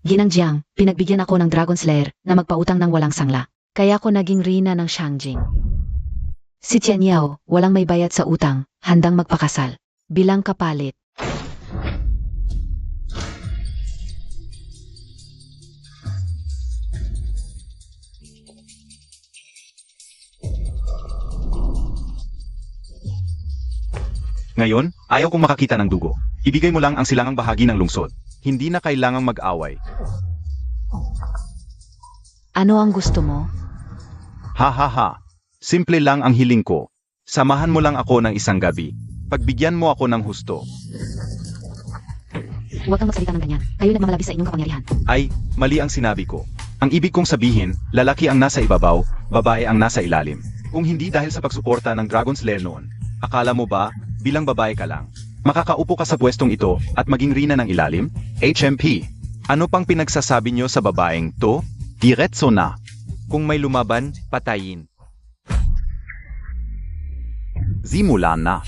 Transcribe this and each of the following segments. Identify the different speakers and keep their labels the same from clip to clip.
Speaker 1: Ginang Jiang, pinagbigyan ako ng Dragon Slayer na magpautang ng walang sangla. Kaya ako naging rina ng Shangjing. Si Tian Yao, walang may bayad sa utang, handang magpakasal. Bilang kapalit.
Speaker 2: Ngayon, ayaw kong makakita ng dugo. Ibigay mo lang ang silangang bahagi ng lungsod. Hindi na kailangang mag-away.
Speaker 1: Ano ang gusto mo?
Speaker 2: Ha ha ha. Simple lang ang hiling ko. Samahan mo lang ako ng isang gabi. Pagbigyan mo ako ng husto.
Speaker 1: Huwag kang magsalita ng ganyan. Kayo nagmamalabis sa inyong kapangyarihan.
Speaker 2: Ay, mali ang sinabi ko. Ang ibig kong sabihin, lalaki ang nasa ibabaw, babae ang nasa ilalim. Kung hindi dahil sa pagsuporta ng Dragon Slayer noon, akala mo ba, bilang babae ka lang, makakaupo ka sa pwestong ito at maging rina ng ilalim? HMP, ano pang pinagsasabi nyo sa babaeng to? Diretso na. Kung may lumaban, patayin. Simula na.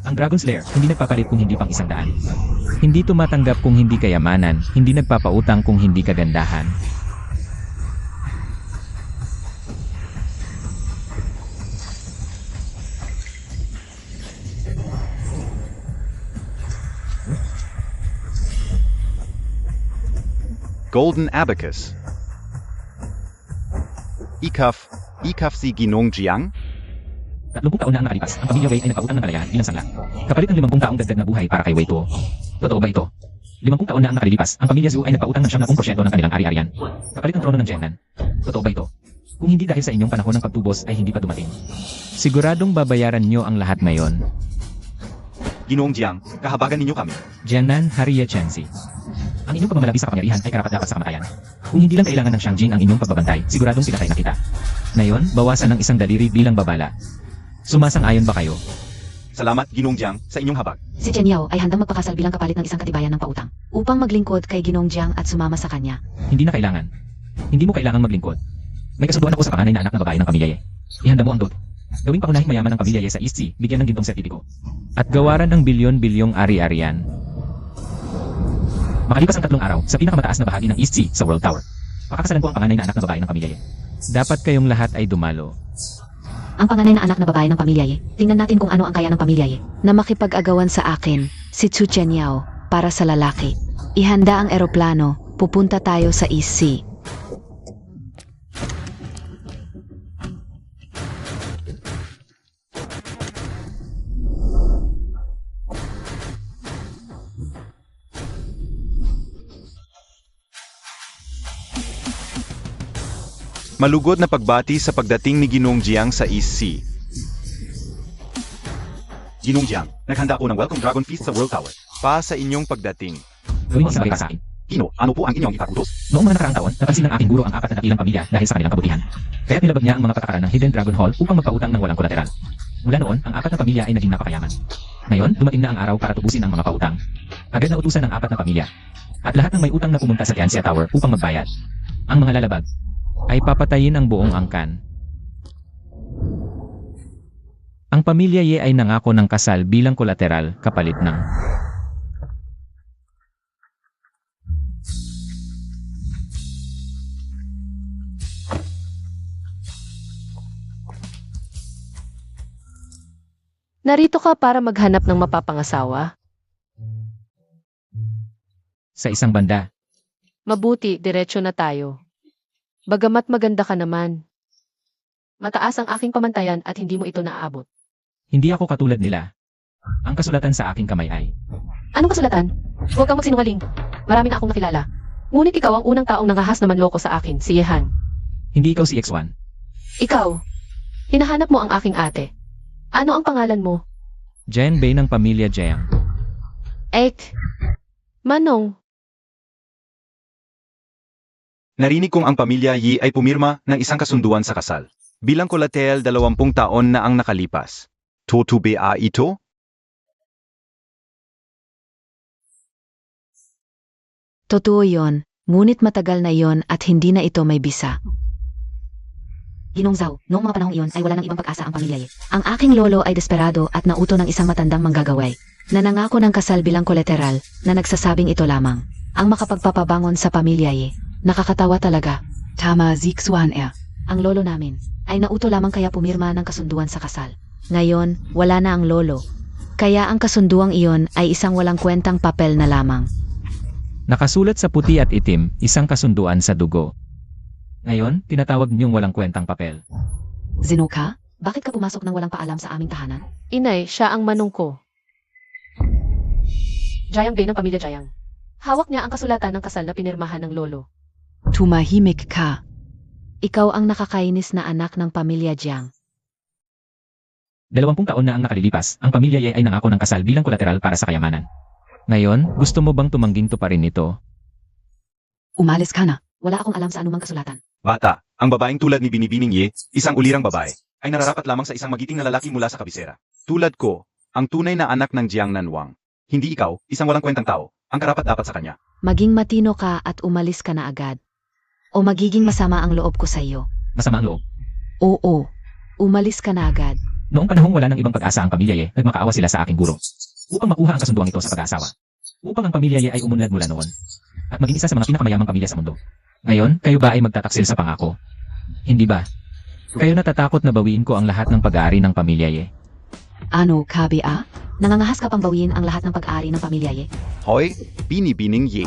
Speaker 3: Ang Dragon Slayer, hindi nagpapalit kung hindi pang 100. Hindi tumatanggap kung hindi kayamanan, hindi nagpapautang kung hindi kagandahan.
Speaker 2: Golden Abacus. Ikaf si Ginong Jiang?
Speaker 3: 30 taon na ang nakalipas, ang pamilya Wei ay nagpautang ng kalayahan bilang sangla. Kapalit ng 50 taong dagdag na buhay para kay Wei Tuo. Totoo ba ito? 50 taon na ang nakalilipas, ang pamilya Zhou ay nagpautang ng 70% ng kanilang ari-arian. Kapalit ng trono ng Jiangnan. Totoo ba ito? Kung hindi dahil sa inyong panahon ng pagtubos ay hindi pa dumating. Siguradong babayaran nyo ang lahat ngayon.
Speaker 2: Ginong Jiang, kahabagan ninyo kami.
Speaker 3: Jiangnan Hariye Chenzi. Ang inyong pagmamalaki sa kapangyarihan ay karapat-dapat sa kamatayan. Kung hindi lang kailangan ng Shangjing ang inyong pagbabantay, siguradong pinatay na kita. Ngayon, bawasan ng isang daliri bilang babala. Sumasang-ayon ba kayo?
Speaker 2: Salamat, Ginong Jiang, sa inyong habag.
Speaker 1: Si Tian Yao ay handang magpakasal bilang kapalit ng isang katibayan ng pautang, upang maglingkod kay Ginong Jiang at sumama sa kanya.
Speaker 3: Hindi na kailangan. Hindi mo kailangang maglingkod. May kasunduan ako sa panganay na anak na babae ng pamilya Ye. Ihanda mo ang dot. Gawing pangunahing mayaman ng pamilya Ye sa East Sea, bigyan ng gintong sertipiko. At gawaran ng bilyon-bilyong ari-arian. Makalipas ang 3 araw, sa pinakamataas na bahagi ng East Sea sa World Tower, pakakasalan ko ang panganay na anak na babae ng pamilya Ye. Dapat kayong lahat ay dumalo.
Speaker 1: Ang panganay na anak na babae ng pamilya Ye, tingnan natin kung ano ang kaya ng pamilya Ye. Na makipag-agawan sa akin, si Chu Chen Yao, para sa lalaki. Ihanda ang eroplano, pupunta tayo sa East Sea.
Speaker 2: Malugod na pagbati sa pagdating ni Ginong Jiang sa East Sea. Ginong Jiang, naghanda ako ng Welcome Dragon Feast sa World Tower. Pa sa inyong pagdating.
Speaker 3: Gawin mo isang bagay para sa akin.
Speaker 2: Gino, ano po ang inyong ipag-utos?
Speaker 3: Noong mga nakaraang taon, napansin ng aking guro ang 4 na dakilang pamilya dahil sa kanilang kabutihan. Kaya nilabag niya ang mga patakaran ng Hidden Dragon Hall upang magpautang ng walang kolateral. Mula noon, ang 4 na pamilya ay naging napakayaman. Ngayon, dumating na ang araw para tubusin ang mga pautang. Agad na utusan ng 4 na pamilya. At lahat ng may utang na pumunta sa Tianxia Tower upang magbayad. Ang mga lalabag ay papatayin ang buong angkan. Ang pamilya Ye ay nangako ng kasal bilang kolateral kapalit ng
Speaker 4: Narito ka para maghanap ng mapapangasawa?
Speaker 3: sa isang banda.
Speaker 4: Mabuti, diretso na tayo. Bagamat maganda ka naman. Mataas ang aking pamantayan at hindi mo ito naaabot.
Speaker 3: Hindi ako katulad nila. Ang kasulatan sa aking kamay ay
Speaker 4: Anong kasulatan? Huwag kang magsinungaling. Marami na akong nakilala. Ngunit ikaw ang unang taong nangahas na manloko sa akin, si Yehan.
Speaker 3: hindi ikaw si X1.
Speaker 4: Ikaw, hinahanap mo ang aking ate. Ano ang pangalan mo?
Speaker 3: Jian Bei ng pamilya Jiang.
Speaker 4: Ek. Manong.
Speaker 2: Narinig kong ang pamilya Yi ay pumirma ng isang kasunduan sa kasal. Bilang kolateral 20 taon na ang nakalipas. Totoo ba ito?
Speaker 1: Totoo yon, ngunit matagal na yon at hindi na ito may bisa. Ginong Zhao, noong mga panahong iyon ay wala ng ibang pag-asa ang pamilya Ye. Ang aking lolo ay desperado at nauto ng isang matandang manggagaway na nangako ng kasal bilang kolateral na nagsasabing ito lamang ang makapagpapabangon sa pamilya Ye. Nakakatawa talaga. Tama, Zixuan Ang lolo namin ay nauto lamang kaya pumirma ng kasunduan sa kasal. Ngayon, wala na ang lolo. Kaya ang kasunduang iyon ay isang walang kwentang papel na lamang.
Speaker 3: Nakasulat sa puti at itim, isang kasunduan sa dugo. Ngayon, tinatawag niyong walang kwentang papel.
Speaker 1: Zinoka, bakit ka pumasok ng walang paalam sa aming tahanan?
Speaker 4: Inay, siya ang manong ko. Jayang Bay ng pamilya Jayang. Hawak niya ang kasulatan ng kasal na pinirmahan ng lolo.
Speaker 1: Tumahimik ka. Ikaw ang nakakainis na anak ng pamilya Jiang.
Speaker 3: 20 taon na ang nakalilipas, ang pamilya Ye ay nangako ng kasal bilang kolateral para sa kayamanan. Ngayon, gusto mo bang tumangging tuparin ito?
Speaker 1: Umalis ka na. Wala akong alam sa anumang kasulatan.
Speaker 2: Bata, ang babaeng tulad ni Binibining Ye, isang ulirang babae, ay nararapat lamang sa isang magiting na lalaki mula sa kabisera. Tulad ko, ang tunay na anak ng Jiang Nanwang. Hindi ikaw, isang walang kwentang tao, ang karapat-dapat sa kanya.
Speaker 1: Maging matino ka at umalis ka na agad. O magiging masama ang loob ko sa iyo.
Speaker 3: Masama ang loob.
Speaker 1: Oo. Umalis ka na agad.
Speaker 3: Noong panahong wala ng ibang pag-asa ang pamilya Ye, nagmakaawa sila sa aking guro. Upang makuha ang kasunduang ito sa pag-aasawa. Upang ang pamilya Ye ay umunlad mula noon. At maging isa sa mga pinakamayamang pamilya sa mundo. Ngayon, kayo ba ay magtataksil sa pangako? Hindi ba? Kayo natatakot na bawiin ko ang lahat ng pag-aari ng pamilya Ye?
Speaker 1: Ano, Kabi Nangangahas ka pang bawiin ang lahat ng pag-aari ng pamilya Ye?
Speaker 2: Hoy, Binibining Ye.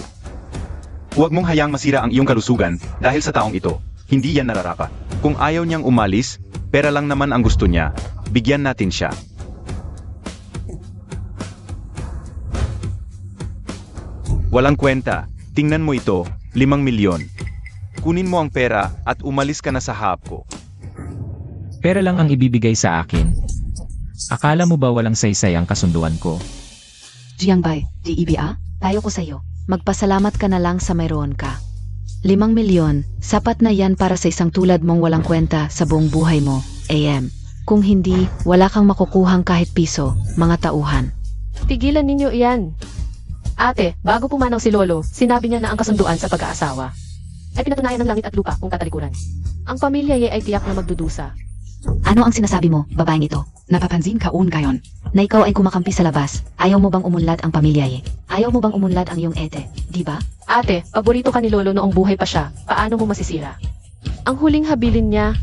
Speaker 2: Huwag mong hayaang masira ang iyong kalusugan dahil sa taong ito. Hindi yan nararapat. Kung ayaw niyang umalis, pera lang naman ang gusto niya. Bigyan natin siya. Walang kwenta. Tingnan mo ito, 5 milyon. Kunin mo ang pera at umalis ka na sa hap ko.
Speaker 3: Pera lang ang ibibigay sa akin. Akala mo ba walang saysay ang kasunduan ko?
Speaker 1: Jiangbay, tayo ko sa'yo. Magpasalamat ka na lang sa mayroon ka. 5 milyon, sapat na yan para sa isang tulad mong walang kwenta sa buong buhay mo, AM. Kung hindi, wala kang makukuhang kahit piso, mga tauhan.
Speaker 4: Tigilan ninyo iyan. Ate, bago pumanaw si Lolo, sinabi niya na ang kasunduan sa pag-aasawa ay pinatunayan ng langit at lupa kung tatalikuran. Ang pamilya Ye ay tiyak na magdudusa.
Speaker 1: Ano ang sinasabi mo, babaeng ito? Napapansin ka gayon. Na ikaw ay kumakampi sa labas. Ayaw mo bang umunlad ang pamilya Ye? Ayaw mo bang umunlad ang iyong ete, di ba?
Speaker 4: Ate, paborito ka ni Lolo noong buhay pa siya. Paano mo masisira? Ang huling habilin niya,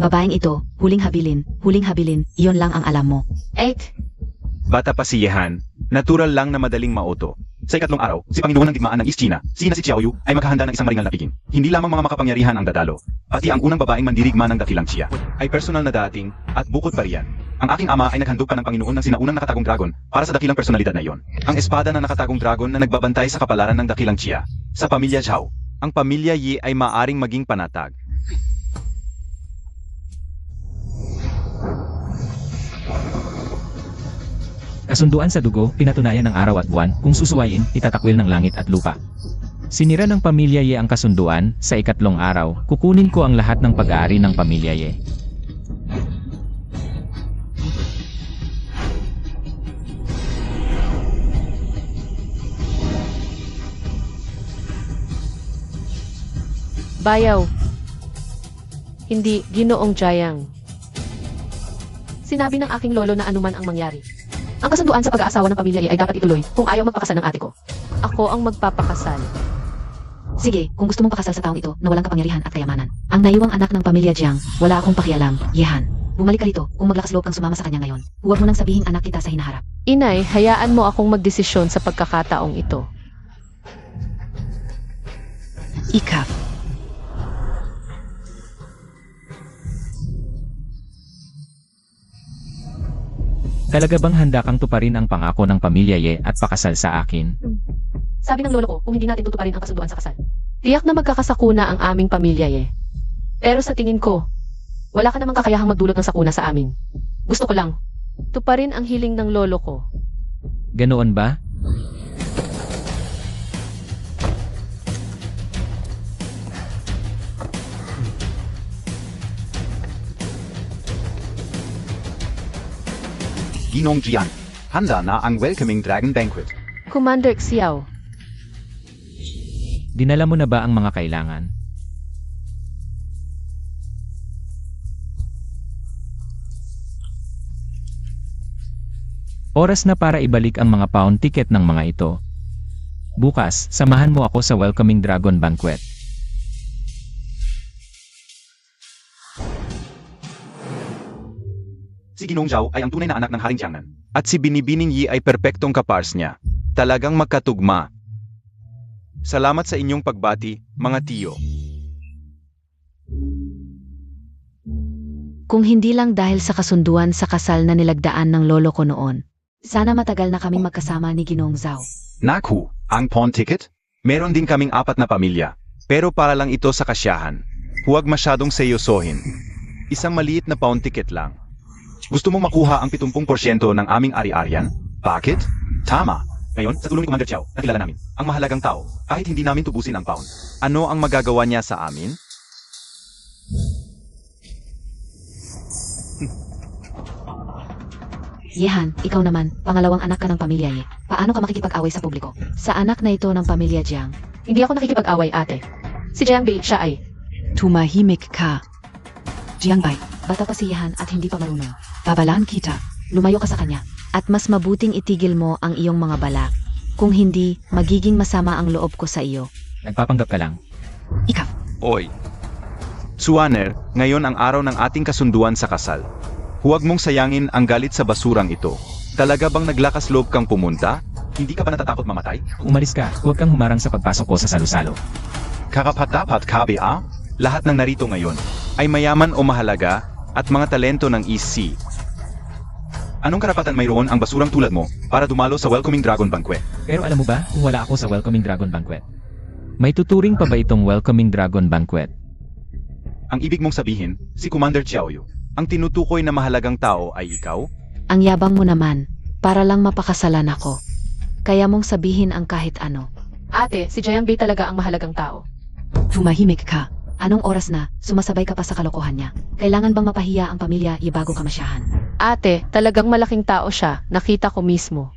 Speaker 1: Babaeng ito, huling habilin, iyon lang ang alam mo.
Speaker 4: 8.
Speaker 2: Bata pa si Yehan, natural lang na madaling mauto. Sa ikatlong araw, si Panginoon ng Digmaan ng East China, si Xiaoyu, ay maghahanda ng isang maringal na piging. Hindi lamang mga makapangyarihan ang dadalo, pati ang unang babaeng mandirigma ng dakilang Xia ay personal na dating at bukod pa riyan. Ang aking ama ay naghandog pa ng Panginoon ng sinaunang nakatagong dragon para sa dakilang personalidad na iyon. Ang espada ng nakatagong dragon na nagbabantay sa kapalaran ng dakilang Xia. Sa pamilya Zhao, ang pamilya Yi ay maaring maging panatag.
Speaker 3: Kasunduan sa dugo, pinatunayan ng araw at buwan, kung susuwayin, itatakwil ng langit at lupa. Sinira ng pamilya Ye ang kasunduan, sa ikatlong araw, kukunin ko ang lahat ng pag-aari ng pamilya Ye.
Speaker 4: Bayaw. Hindi, Ginoong Jayang. Sinabi ng aking lolo na anuman ang mangyari. Ang kasunduan sa pag-aasawa ng pamilya ay dapat ituloy kung ayaw magpakasal ng ate ko. Ako ang magpapakasal.
Speaker 1: Sige, kung gusto mong pakasal sa taong ito na walang kapangyarihan at kayamanan. Ang naiwang anak ng pamilya Jiang, wala akong pakialam, Yehan. Bumalik ka rito kung maglakas loob kang sumama sa kanya ngayon. Huwag mo nang sabihing anak kita sa hinaharap.
Speaker 4: Inay, hayaan mo akong magdesisyon sa pagkakataong ito.
Speaker 1: Ikap.
Speaker 3: Talaga bang handa kang tuparin ang pangako ng pamilya Ye at pakasal sa akin?
Speaker 4: Sabi ng lolo ko, kung hindi natin tutuparin ang kasunduan sa kasal, tiyak na magkakasakuna ang aming pamilya Ye. Pero sa tingin ko, wala ka namang kakayahang magdulot ng sakuna sa amin. Gusto ko lang, tuparin ang hiling ng lolo ko.
Speaker 3: Ganoon ba?
Speaker 2: Ginong Jian, handa na ang welcoming dragon banquet.
Speaker 4: Commander Xiao,
Speaker 3: Dinala mo na ba ang mga kailangan? Oras na para ibalik ang mga pound ticket ng mga ito. Bukas, samahan mo ako sa Welcoming Dragon Banquet.
Speaker 2: Si Ginong Zhao ay ang tunay na anak ng Haring Jiangnan. At si Binibining Yi ay perpektong kapars niya. Talagang magkatugma. Salamat sa inyong pagbati, mga tiyo.
Speaker 1: Kung hindi lang dahil sa kasunduan sa kasal na nilagdaan ng lolo ko noon, sana matagal na kaming magkasama ni Ginong Zhao.
Speaker 2: Naku, ang pawn ticket? Meron din kaming 4 na pamilya. Pero para lang ito sa kasyahan. Huwag masyadong seryosohin. Isang maliit na pawn ticket lang. Gusto mong makuha ang 70% ng aming ari-arian? Bakit? Tama. Ngayon, sa tulong ni Commander Chiao, nakilala namin ang mahalagang tao kahit hindi namin tubusin ang pound. Ano ang magagawa niya sa amin?
Speaker 1: Yehan, ikaw naman, pangalawang anak ka ng pamilya Ye. Paano ka makikipag-away sa publiko? Sa anak na ito ng pamilya Jiang,
Speaker 4: Hindi ako nakikipag-away, ate. Si Jiang Bei, siya ay.
Speaker 1: tumahimik ka. Jiangbei, bata pa si Yehan at hindi pa marunong. Babalaan kita. Lumayo ka sa kanya. At mas mabuting itigil mo ang iyong mga bala. Kung hindi, magiging masama ang loob ko sa iyo.
Speaker 3: Nagpapanggap ka lang.
Speaker 1: Ikaw.
Speaker 2: Oy. Suaner, ngayon ang araw ng ating kasunduan sa kasal. Huwag mong sayangin ang galit sa basurang ito. Talaga bang naglakas loob kang pumunta? Hindi ka ba natatakot mamatay?
Speaker 3: Kung umalis ka, huwag kang humarang sa pagpasok ko sa salo-salo.
Speaker 2: Karapat-dapat KBA? Lahat ng narito ngayon ay mayaman o mahalaga at mga talento ng EC. Anong karapatan mayroon ang basurang tulad mo para dumalo sa Welcoming Dragon Banquet?
Speaker 3: Pero alam mo ba kung wala ako sa Welcoming Dragon Banquet? May tuturing pa ba itong Welcoming Dragon Banquet?
Speaker 2: Ang ibig mong sabihin, si Commander Xiaoyu, ang tinutukoy na mahalagang tao ay ikaw?
Speaker 1: Ang yabang mo naman, para lang mapakasalan ako. Kaya mong sabihin ang kahit ano.
Speaker 4: Ate, si Jiang Bei talaga ang mahalagang tao.
Speaker 1: Tumahimik ka. Anong oras na, sumasabay ka pa sa kalokohan niya? Kailangan bang mapahiya ang pamilya bago ka masyahan?
Speaker 4: Ate, talagang malaking tao siya. Nakita ko mismo.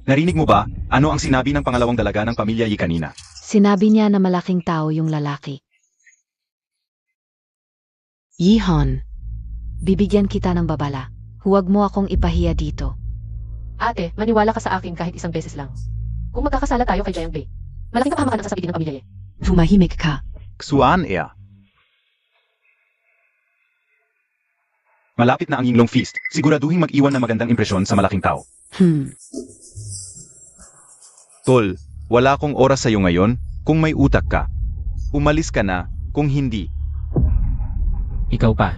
Speaker 2: Narinig mo ba ano ang sinabi ng pangalawang dalaga ng pamilya Yi kanina?
Speaker 1: Sinabi niya na malaking tao yung lalaki. Yihon, bibigyan kita ng babala. Huwag mo akong ipahiya dito.
Speaker 4: Ate, maniwala ka sa akin kahit isang beses lang. Kung magkakasala tayo kay Jiang Bei, malaking kapahamakan ang sasabihin ng pamilya.
Speaker 1: Tumahimik ka.
Speaker 2: Xuan Ea. Malapit na ang Yinglong Feast. Siguraduhin mag-iwan ng magandang impresyon sa malaking tao. Tol, wala akong oras sa'yo ngayon. Kung may utak ka, umalis ka na. Kung hindi,
Speaker 3: Ikaw pa.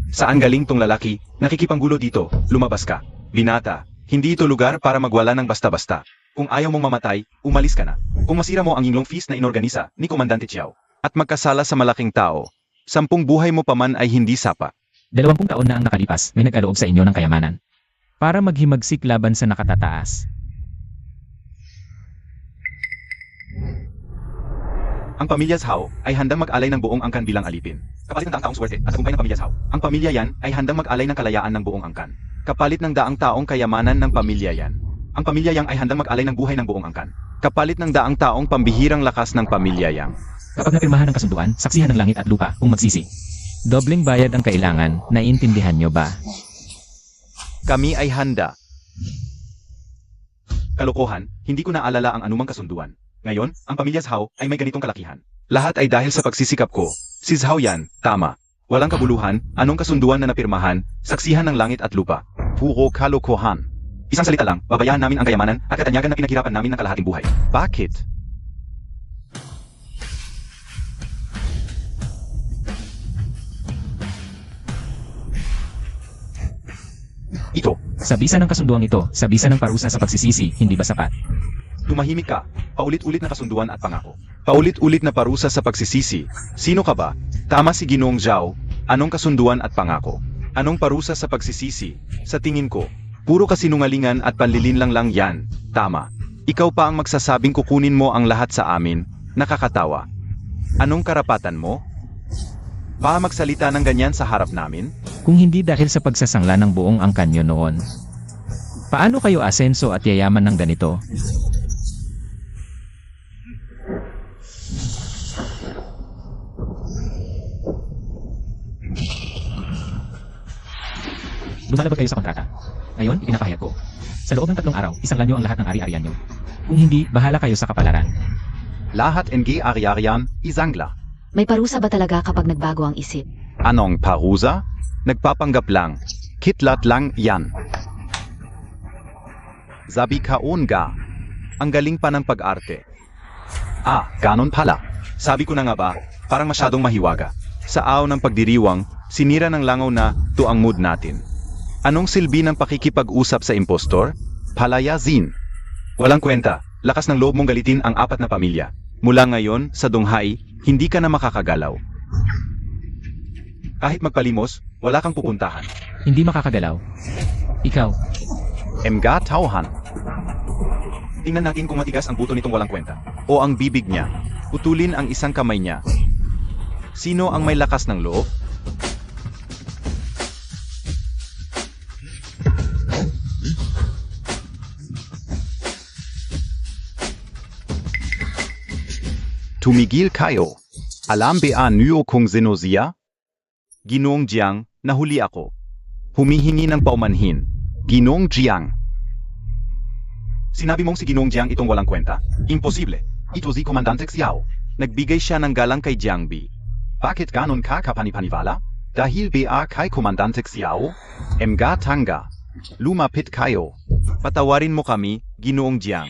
Speaker 2: saan galing tong lalaki? Nakikipanggulo dito. Lumabas ka. Binata, hindi ito lugar para magwala ng basta-basta. Kung ayaw mong mamatay, umalis ka na. Kung masira mo ang Yinglong Feast na inorganisa ni Komandante Chiao at magkasala sa malaking tao, 10 buhay mo pa man ay hindi sapa.
Speaker 3: 20 taon na ang nakalipas, may nagkaloob sa inyo ng kayamanan. Para maghimagsik laban sa nakatataas.
Speaker 2: Ang pamilya Zhao ay handang mag-alay ng buong angkan bilang alipin. Kapalit ng daang taong swerte at tagumpay ng pamilya Zhao. Ang pamilya yan ay handang mag-alay ng kalayaan ng buong angkan. Kapalit ng daang taong kayamanan ng pamilya yan. Ang pamilya yang ay handang mag-alay ng buhay ng buong angkan. Kapalit ng daang taong pambihirang lakas ng pamilya yang.
Speaker 3: Kapag napirmahan ng kasunduan, saksihan ng langit at lupa kung magsisi. Dobleng bayad ang kailangan, naiintindihan nyo ba?
Speaker 2: Kami ay handa. Kalokohan, hindi ko naalala ang anumang kasunduan. Ngayon, ang pamilya Zhao ay may ganitong kalakihan. Lahat ay dahil sa pagsisikap ko. Si Zhao yan, tama. Walang kabuluhan, anong kasunduan na napirmahan, saksihan ng langit at lupa. Puro kalokohan. Isang salita lang, babayaan namin ang kayamanan at katanyagan na pinaghirapan namin ng kalahating buhay. Bakit? Ito,
Speaker 3: Sa bisa ng kasunduang ito, sa bisa ng parusa sa pagsisisi, hindi ba sapat?
Speaker 2: tumahimik ka. Paulit-ulit na kasunduan at pangako. Paulit-ulit na parusa sa pagsisisi. Sino ka ba? Tama si Ginoong Zhao. Anong kasunduan at pangako? Anong parusa sa pagsisisi? Sa tingin ko, puro kasinungalingan at panlilinlang lang yan. Tama. Ikaw pa ang magsasabing kukunin mo ang lahat sa amin. Nakakatawa. Anong karapatan mo? Pa magsalita ng ganyan sa harap namin?
Speaker 3: Kung hindi dahil sa pagsasangla ng buong angkan nyo noon. Paano kayo asenso at yayaman ng ganito? lumalabag kayo sa kontrata. Ngayon, ipinapahayag ko. Sa loob ng 3 araw, isanglan nyo ang lahat ng ari-arian nyo. Kung hindi, bahala kayo sa kapalaran.
Speaker 2: Lahat ng ari-arian, isangla.
Speaker 1: May parusa ba talaga kapag nagbago ang isip?
Speaker 2: Anong parusa? Nagpapanggap lang. Kitlat lang yan. Sabi kaon ga. Ang galing pa ng pag-arte. Ah, ganon pala. Sabi ko na nga ba, parang masyadong mahiwaga. Sa aw ng pagdiriwang, sinira ng langaw na to ang mood natin. Anong silbi ng pakikipag-usap sa impostor? Palayazin. Walang kwenta, lakas ng loob mong galitin ang 4 na pamilya. Mula ngayon, sa Donghai, hindi ka na makakagalaw. Kahit magpalimos, wala kang pupuntahan.
Speaker 3: Hindi makakagalaw. Ikaw,
Speaker 2: Emga tauhan. Tingnan natin kung matigas ang buto nitong walang kwenta. O ang bibig niya. Putulin ang isang kamay niya. Sino ang may lakas ng loob? Tumigil kayo. Alam ba niyo kung sino siya? Ginoong Jiang, nahuli ako. Humihingi ng paumanhin. Ginoong Jiang. Sinabi mong si Ginoong Jiang itong walang kwenta? Imposible. Ito si Komandante Xiao. Nagbigay siya ng galang kay Jiang Bi. Bakit ganon ka kapanipaniwala? Dahil ba kay Komandante Xiao? Emga tanga. Lumapit kayo. Patawarin mo kami, Ginoong Jiang.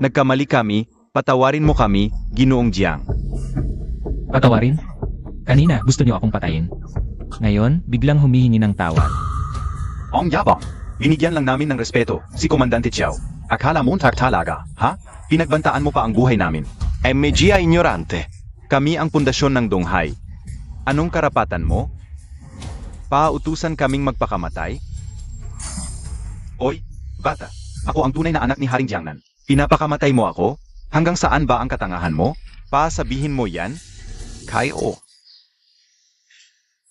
Speaker 2: Nagkamali kami, patawarin mo kami, Ginoong Jiang.
Speaker 3: patawarin? Kanina, gusto niyo akong patayin. Ngayon, biglang humihingi ng tawad.
Speaker 2: Ang yabang. Binigyan lang namin ng respeto, si Komandante Xiao. Akala mo talaga, ha? Pinagbantaan mo pa ang buhay namin. Medya ignorante. Kami ang pundasyon ng Donghai. Anong karapatan mo? Pautusan kaming magpakamatay? Oy, bata. Ako ang tunay na anak ni Haring Jiangnan. Pinapakamatay mo ako? Hanggang saan ba ang katangahan mo? Sabihin mo yan? Kayo.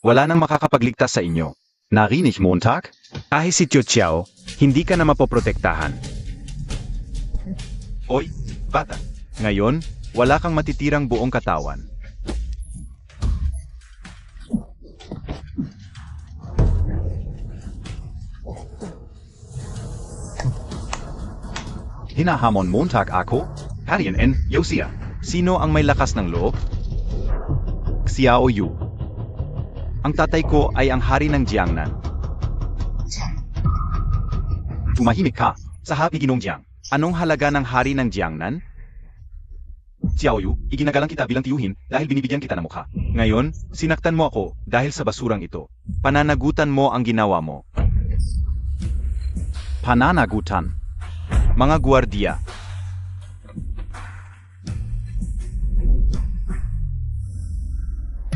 Speaker 2: Wala nang makakapagligtas sa inyo. Narinig Montag? Kahit si Tio Xiao, hindi ka na mapoprotektahan. Oy, bata. Ngayon, wala kang matitirang buong katawan. Hinahamon Montag ako? Harien N. Yosia. Sino ang may lakas ng loob? Xiao Yu. Ang tatay ko ay ang hari ng Jiangnan. Tumahimik ka, sahabi Ginong Jiang. Anong halaga ng hari ng Jiangnan? Xiao Yu, iginagalang kita bilang tiyuhin dahil binibigyan kita ng mukha. Ngayon, sinaktan mo ako dahil sa basurang ito. Pananagutan mo ang ginawa mo. Pananagutan. Mga gwardiya.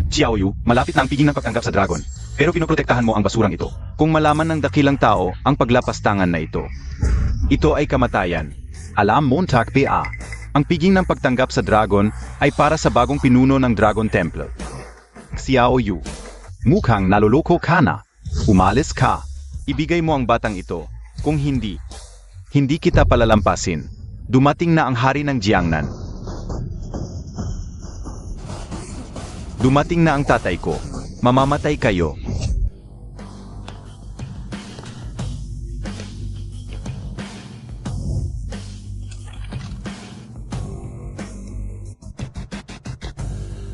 Speaker 2: Xiao Yu, malapit na ang piging ng pagtanggap sa dragon. Pero pinoprotektahan mo ang basurang ito. Kung malaman ng dakilang tao ang paglapastangan na ito. Ito ay kamatayan. Alam Montag PA. Ang piging ng pagtanggap sa dragon ay para sa bagong pinuno ng Dragon Temple. Xiao Yu. Mukhang naloloko ka na. Umalis ka. Ibigay mo ang batang ito. Kung hindi, hindi kita palalampasin. Dumating na ang hari ng Jiangnan. Dumating na ang tatay ko. Mamamatay kayo.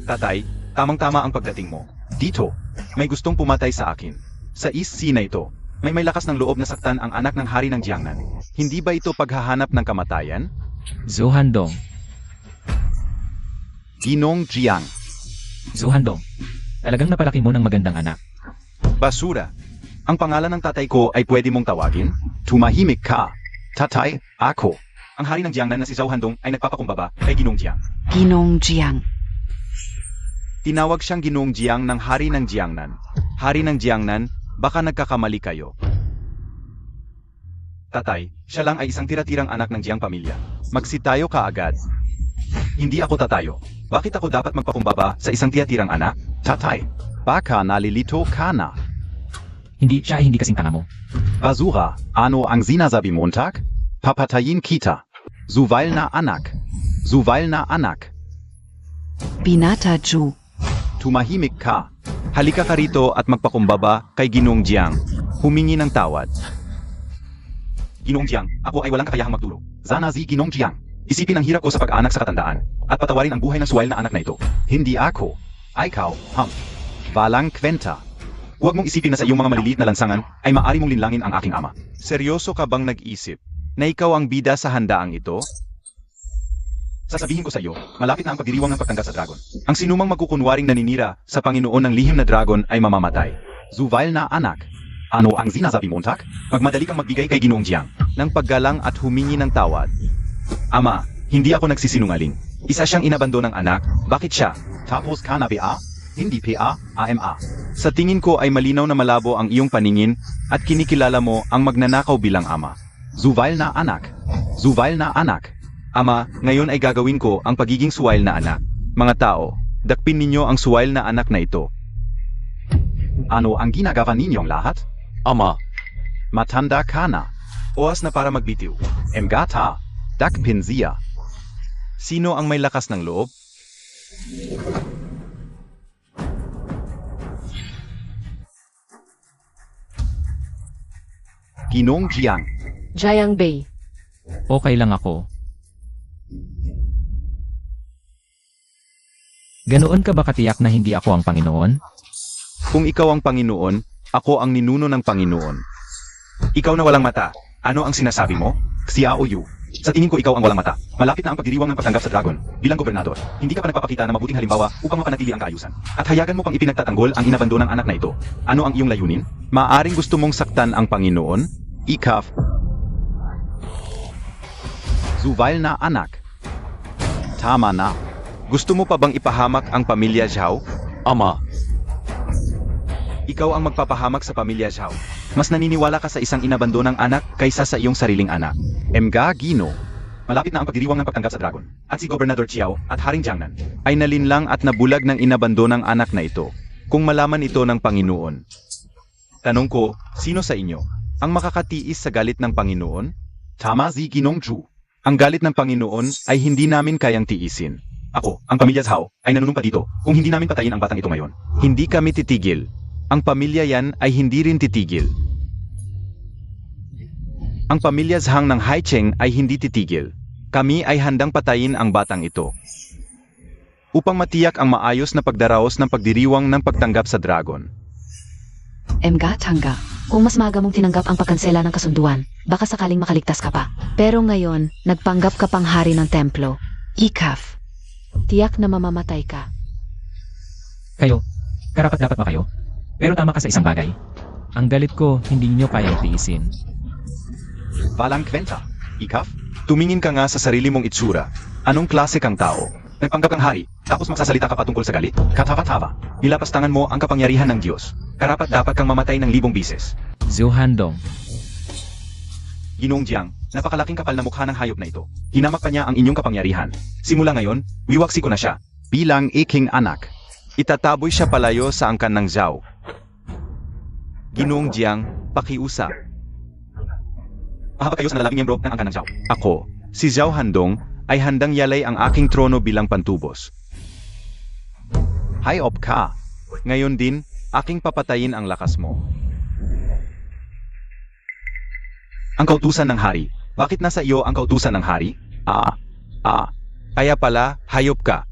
Speaker 2: Tatay, tamang-tama ang pagdating mo. Dito, may gustong pumatay sa akin. Sa East Sea na ito, may lakas ng loob na saktan ang anak ng hari ng Jiangnan. Hindi ba ito paghahanap ng kamatayan?
Speaker 3: Zhou Handong.
Speaker 2: Ginong Jiang.
Speaker 3: Zhou Handong. Talagang napalaki mo ng magandang anak.
Speaker 2: Basura. Ang pangalan ng tatay ko ay pwede mong tawagin? Tumahimik ka. Tatay, ako. Ang hari ng Jiangnan na si Zhou Handong ay nagpapakumbaba kay Ginong Jiang.
Speaker 1: Ginong Jiang.
Speaker 2: Tinawag siyang Ginoong Jiang ng hari ng Jiangnan. Hari ng Jiangnan, baka nagkakamali kayo. Tatay, siya lang ay isang tira-tirang anak ng Jiang pamilya. Magsitayo ka agad. Hindi ako tatayo. Bakit ako dapat magpakumbaba sa isang tira-tirang anak? Tatay, baka nalilito ka na.
Speaker 3: Hindi kasing tanga mo.
Speaker 2: Basura, ano ang sinasabi Montag? Papatayin kita. Zuwal na anak. Zuwal na anak.
Speaker 1: Binata Ju.
Speaker 2: Tumahimik ka. Halika ka rito at magpakumbaba kay Ginoong Jiang. Humingi ng tawad. Ginoong Jiang, ako ay walang kakayahang magturo. Zana zi Ginoong Jiang. Isipin ang hirap ko sa pag-anak sa katandaan, at patawarin ang buhay ng suwail na anak na ito. Hindi ako. Ay ikaw, Walang kwenta. Huwag mong isipin na sa iyong mga maliliit na lansangan ay maaari mong linlangin ang aking ama. Seryoso ka bang nag-isip na ikaw ang bida sa handaang ito? Sasabihin ko sa iyo, malapit na ang pagdiriwang ng pagtanggap sa dragon. Ang sinumang magkukunwaring naninira sa Panginoon ng lihim na dragon ay mamamatay. Zuvail na anak. Ano ang sinasabi mo, Untak? Magmadali kang magbigay kay Ginoong Jiang ng paggalang at humingi ng tawad. Ama, hindi ako nagsisinungaling. Isa siyang inabando ng anak. Bakit siya? Tapos ka na PA? Hindi PA, AMA. Sa tingin ko ay malinaw na malabo ang iyong paningin at kinikilala mo ang magnanakaw bilang ama. Zuvail na anak. Zuvail na anak. Ama, ngayon ay gagawin ko ang pagiging suwail na anak. Mga tao, dakpin ninyo ang suwail na anak na ito. Ano ang ginagawa ninyong lahat? Ama, matanda ka na. Oras na para magbitiw. Emgata, dakpin siya. Sino ang may lakas ng loob? Ginoong Jiang.
Speaker 4: Jiang Bei.
Speaker 3: Okay lang ako. Ganoon ka ba katiyak na hindi ako ang Panginoon?
Speaker 2: Kung ikaw ang Panginoon, ako ang ninuno ng Panginoon. Ikaw na walang mata, ano ang sinasabi mo? Xiao Yu. Sa tingin ko ikaw ang walang mata. Malapit na ang pagdiriwang ng pagtanggap sa dragon. Bilang gobernador, hindi ka pa nagpapakita ng mabuting halimbawa upang mapanatili ang kaayusan. At hayagan mo pang ipinagtatanggol ang inabando ng anak na ito. Ano ang iyong layunin? Maaring gusto mong saktan ang Panginoon? Ikaf. Zuvail na anak. Tama na. Gusto mo pa bang ipahamak ang pamilya Zhao? Ama. Ikaw ang magpapahamak sa pamilya Zhao. Mas naniniwala ka sa isang inabando ng anak kaysa sa iyong sariling anak. Emga Gino. Malapit na ang pagdiriwang ng pagtanggap sa dragon. At si Gobernador Chiao at Haring Jiangnan ay nalinlang at nabulag ng inabando ng anak na ito. Kung malaman ito ng Panginoon. Tanong ko, sino sa inyo ang makakatiis sa galit ng Panginoon? Tama si Ginong Zhu. Ang galit ng Panginoon ay hindi namin kayang tiisin. Ako, ang pamilya Zhao, ay nanunumpa dito kung hindi namin patayin ang batang ito ngayon. Hindi kami titigil. Ang pamilya yan ay hindi rin titigil. Ang pamilya Zhang ng Haicheng ay hindi titigil. Kami ay handang patayin ang batang ito. Upang matiyak ang maayos na pagdaraos ng pagdiriwang ng pagtanggap sa dragon.
Speaker 1: Emga Changga, kung mas maaga mong tinanggap ang pagkansela ng kasunduan, baka sakaling makaligtas ka pa. Pero ngayon, nagpanggap ka pang hari ng templo. Ikaf. Tiyak na mamamatay ka.
Speaker 3: Kayo, karapat-dapat ba kayo? Pero tama ka sa isang bagay. Ang galit ko, hindi niyo kayang tiisin.
Speaker 2: Walang kwenta. Ikaf, tumingin ka nga sa sarili mong itsura. Anong klase kang tao? Nagpanggap kang hari, tapos magsasalita ka patungkol sa galit? Katava-tava. Nilapastangan mo ang kapangyarihan ng Diyos. Karapat-dapat kang mamatay ng 1000 bises.
Speaker 3: Zhu Handong.
Speaker 2: Ginoong Jiang, napakalaking kapal na mukha ng hayop na ito. Hinamak pa niya ang inyong kapangyarihan. Simula ngayon, wiwaksi ko na siya. Bilang iking anak. Itataboy siya palayo sa angkan ng Zhao. Ginoong Jiang, pakiusap. Mahabag kayo sa nalalabing miyembro ng angkan ng Zhao. Ako, si Zhao Handong, ay handang yalay ang aking trono bilang pantubos. Hayop ka. Ngayon din, aking papatayin ang lakas mo. Ang kautusan ng hari. Bakit nasa iyo ang kautusan ng hari? Kaya pala, hayop ka.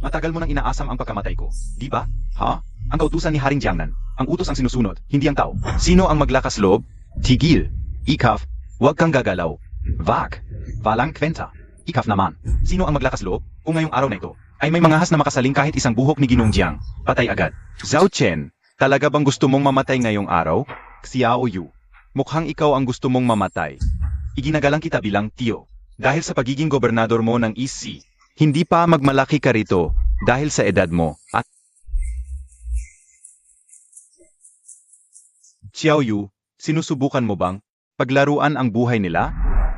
Speaker 2: Matagal mo nang inaasam ang pagkamatay ko, di ba? Ha? Ang kautusan ni Haring Jiangnan. Ang utos ang sinusunod, hindi ang tao. Sino ang maglakas loob? Tigil. Ikaf, huwag kang gagalaw. Wag. Walang kwenta. Ikaf naman. Sino ang maglakas loob? Kung ngayong araw na ito, ay may mangahas na makasaling kahit isang buhok ni Ginoong Jiang. Patay agad. Zhao Chen, talaga bang gusto mong mamatay ngayong araw? Xiao Yu, mukhang ikaw ang gusto mong mamatay. Iginagalang kita bilang tiyo. Dahil sa pagiging gobernador mo ng EC, hindi pa magmalaki ka rito dahil sa edad mo at Xiao Yu, sinusubukan mo bang paglaruan ang buhay nila?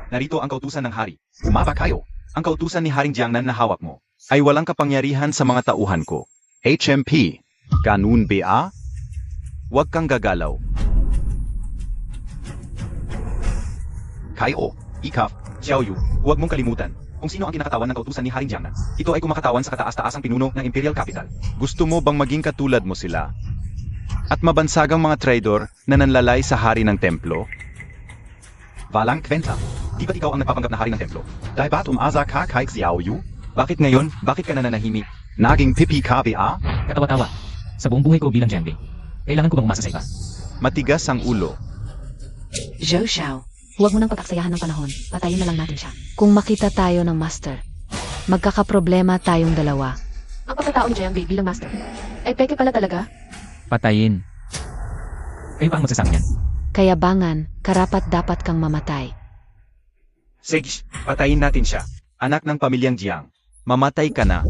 Speaker 2: Narito ang kautusan ng hari. Umapa kayo. Ang kautusan ni Haring Jiangnan na hawak mo ay walang kapangyarihan sa mga tauhan ko. HMP. Ganun ba? Huwag kang gagalaw. Kayo, Ikaf, Xiao Yu, huwag mong kalimutan. kung sino ang kinakatawan ng kautusan ni Haring Jiangnan. Ito ay kumakatawan sa kataas-taasang pinuno ng Imperial Capital. Gusto mo bang maging katulad mo sila? At mabansagang mga traidor na nanlalay sa hari ng templo? Walang kwenta. Di ba't ikaw ang nagpapanggap na hari ng templo? Dahil ba't umasa ka kay Xiao Yu? Bakit ngayon? Bakit ka nananahimik? Naging pipi ka ba?
Speaker 3: Katawa-tawa. Sa buong buhay ko bilang Jiangbi, kailangan ko bang umasa sa iba?
Speaker 2: Matigas ang ulo.
Speaker 1: Zhou Xiao, huwag mo nang pag-aksayahan ng panahon. Patayin na lang natin siya. Kung makita tayo ng master, magkakaproblema tayong dalawa.
Speaker 4: Ang pagkatao ni Jiangbi bilang master. Ay peke pala talaga.
Speaker 3: Patayin. Kayo ba ang magsasabi niyan?
Speaker 1: Kayabangan, karapat dapat kang mamatay.
Speaker 2: Sige, patayin natin siya. Anak ng pamilyang Jiang. Mamatay ka na.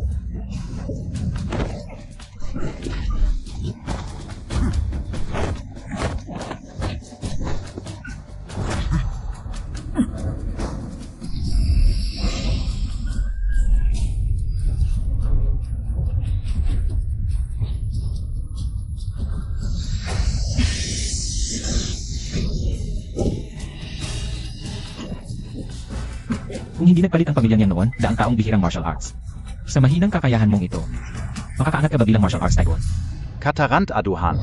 Speaker 3: Kung hindi nagpalit ang pamilya niya noon, daang taong bihirang martial arts. Sa mahinang kakayahan mong ito, makakaangat ka ba bilang martial arts tycoon?
Speaker 2: Katarant aduhan.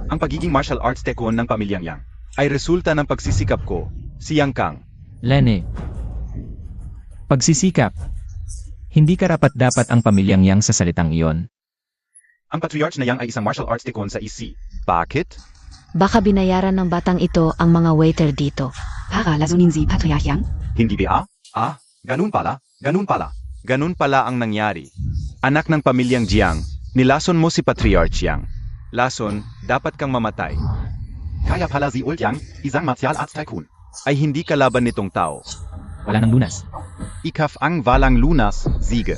Speaker 2: Ang pagiging martial arts tekon ng pamilyang Yang ay resulta ng pagsisikap ko, si Yang Kang.
Speaker 3: Lene. Pagsisikap. Hindi karapat-dapat ang pamilyang Yang sa salitang iyon.
Speaker 2: Ang patriarch na Yang ay isang martial arts tekon sa EC. Bakit?
Speaker 1: Baka binayaran ng batang ito ang mga waiter dito.
Speaker 5: Para lazunin si Patriarch Yang.
Speaker 2: Hindi ba? Ganun pala. Ganun pala ang nangyari. Anak ng pamilyang Jiang, nilason mo si Patriarch Yang. Lason, dapat kang mamatay. Kaya pala si Old Yang, isang martial arts tycoon, ay hindi kalaban nitong tao.
Speaker 3: Wala nang lunas.
Speaker 2: Ikaf ang walang lunas, Siege.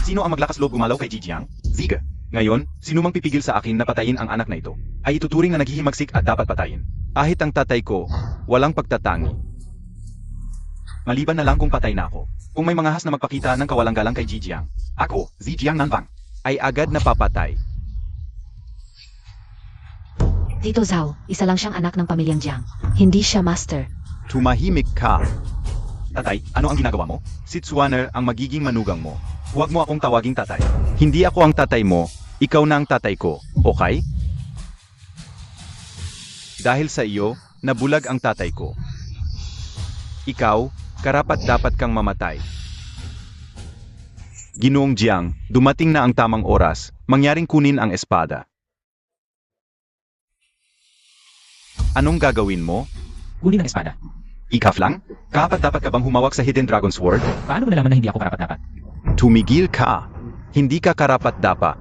Speaker 2: Sino ang maglakas loob gumalaw kay Ji Jiang? Siege. Ngayon, sino mang pipigil sa akin na patayin ang anak na ito, ay ituturing na naghihimagsik at dapat patayin. Ahit ang tatay ko, walang pagtatangi. Maliban na lang kung patay na ako. Kung may mga has na magpakita ng kawalang-galang kay Ji Jiang, ako, Ji Jiang Nanfang, ay agad na papatay.
Speaker 1: Tito Zhao, isa lang siyang anak ng pamilyang Jiang. Hindi siya master.
Speaker 2: Tumahimik ka. Tatay, ano ang ginagawa mo? Si Tsuaner ang magiging manugang mo. Huwag mo akong tawaging tatay. Hindi ako ang tatay mo, ikaw na ang tatay ko, okay? Dahil sa iyo, nabulag ang tatay ko. Ikaw, karapat-dapat kang mamatay. Ginoong Jiang, dumating na ang tamang oras, mangyaring kunin ang espada. Anong gagawin mo?
Speaker 3: Kunin ang espada.
Speaker 2: Ikaf lang? Karapat-dapat ka bang humawak sa Hidden Dragon Sword?
Speaker 3: Paano mo nalaman na hindi ako karapat-dapat?
Speaker 2: Tumigil ka. Hindi ka karapat-dapat.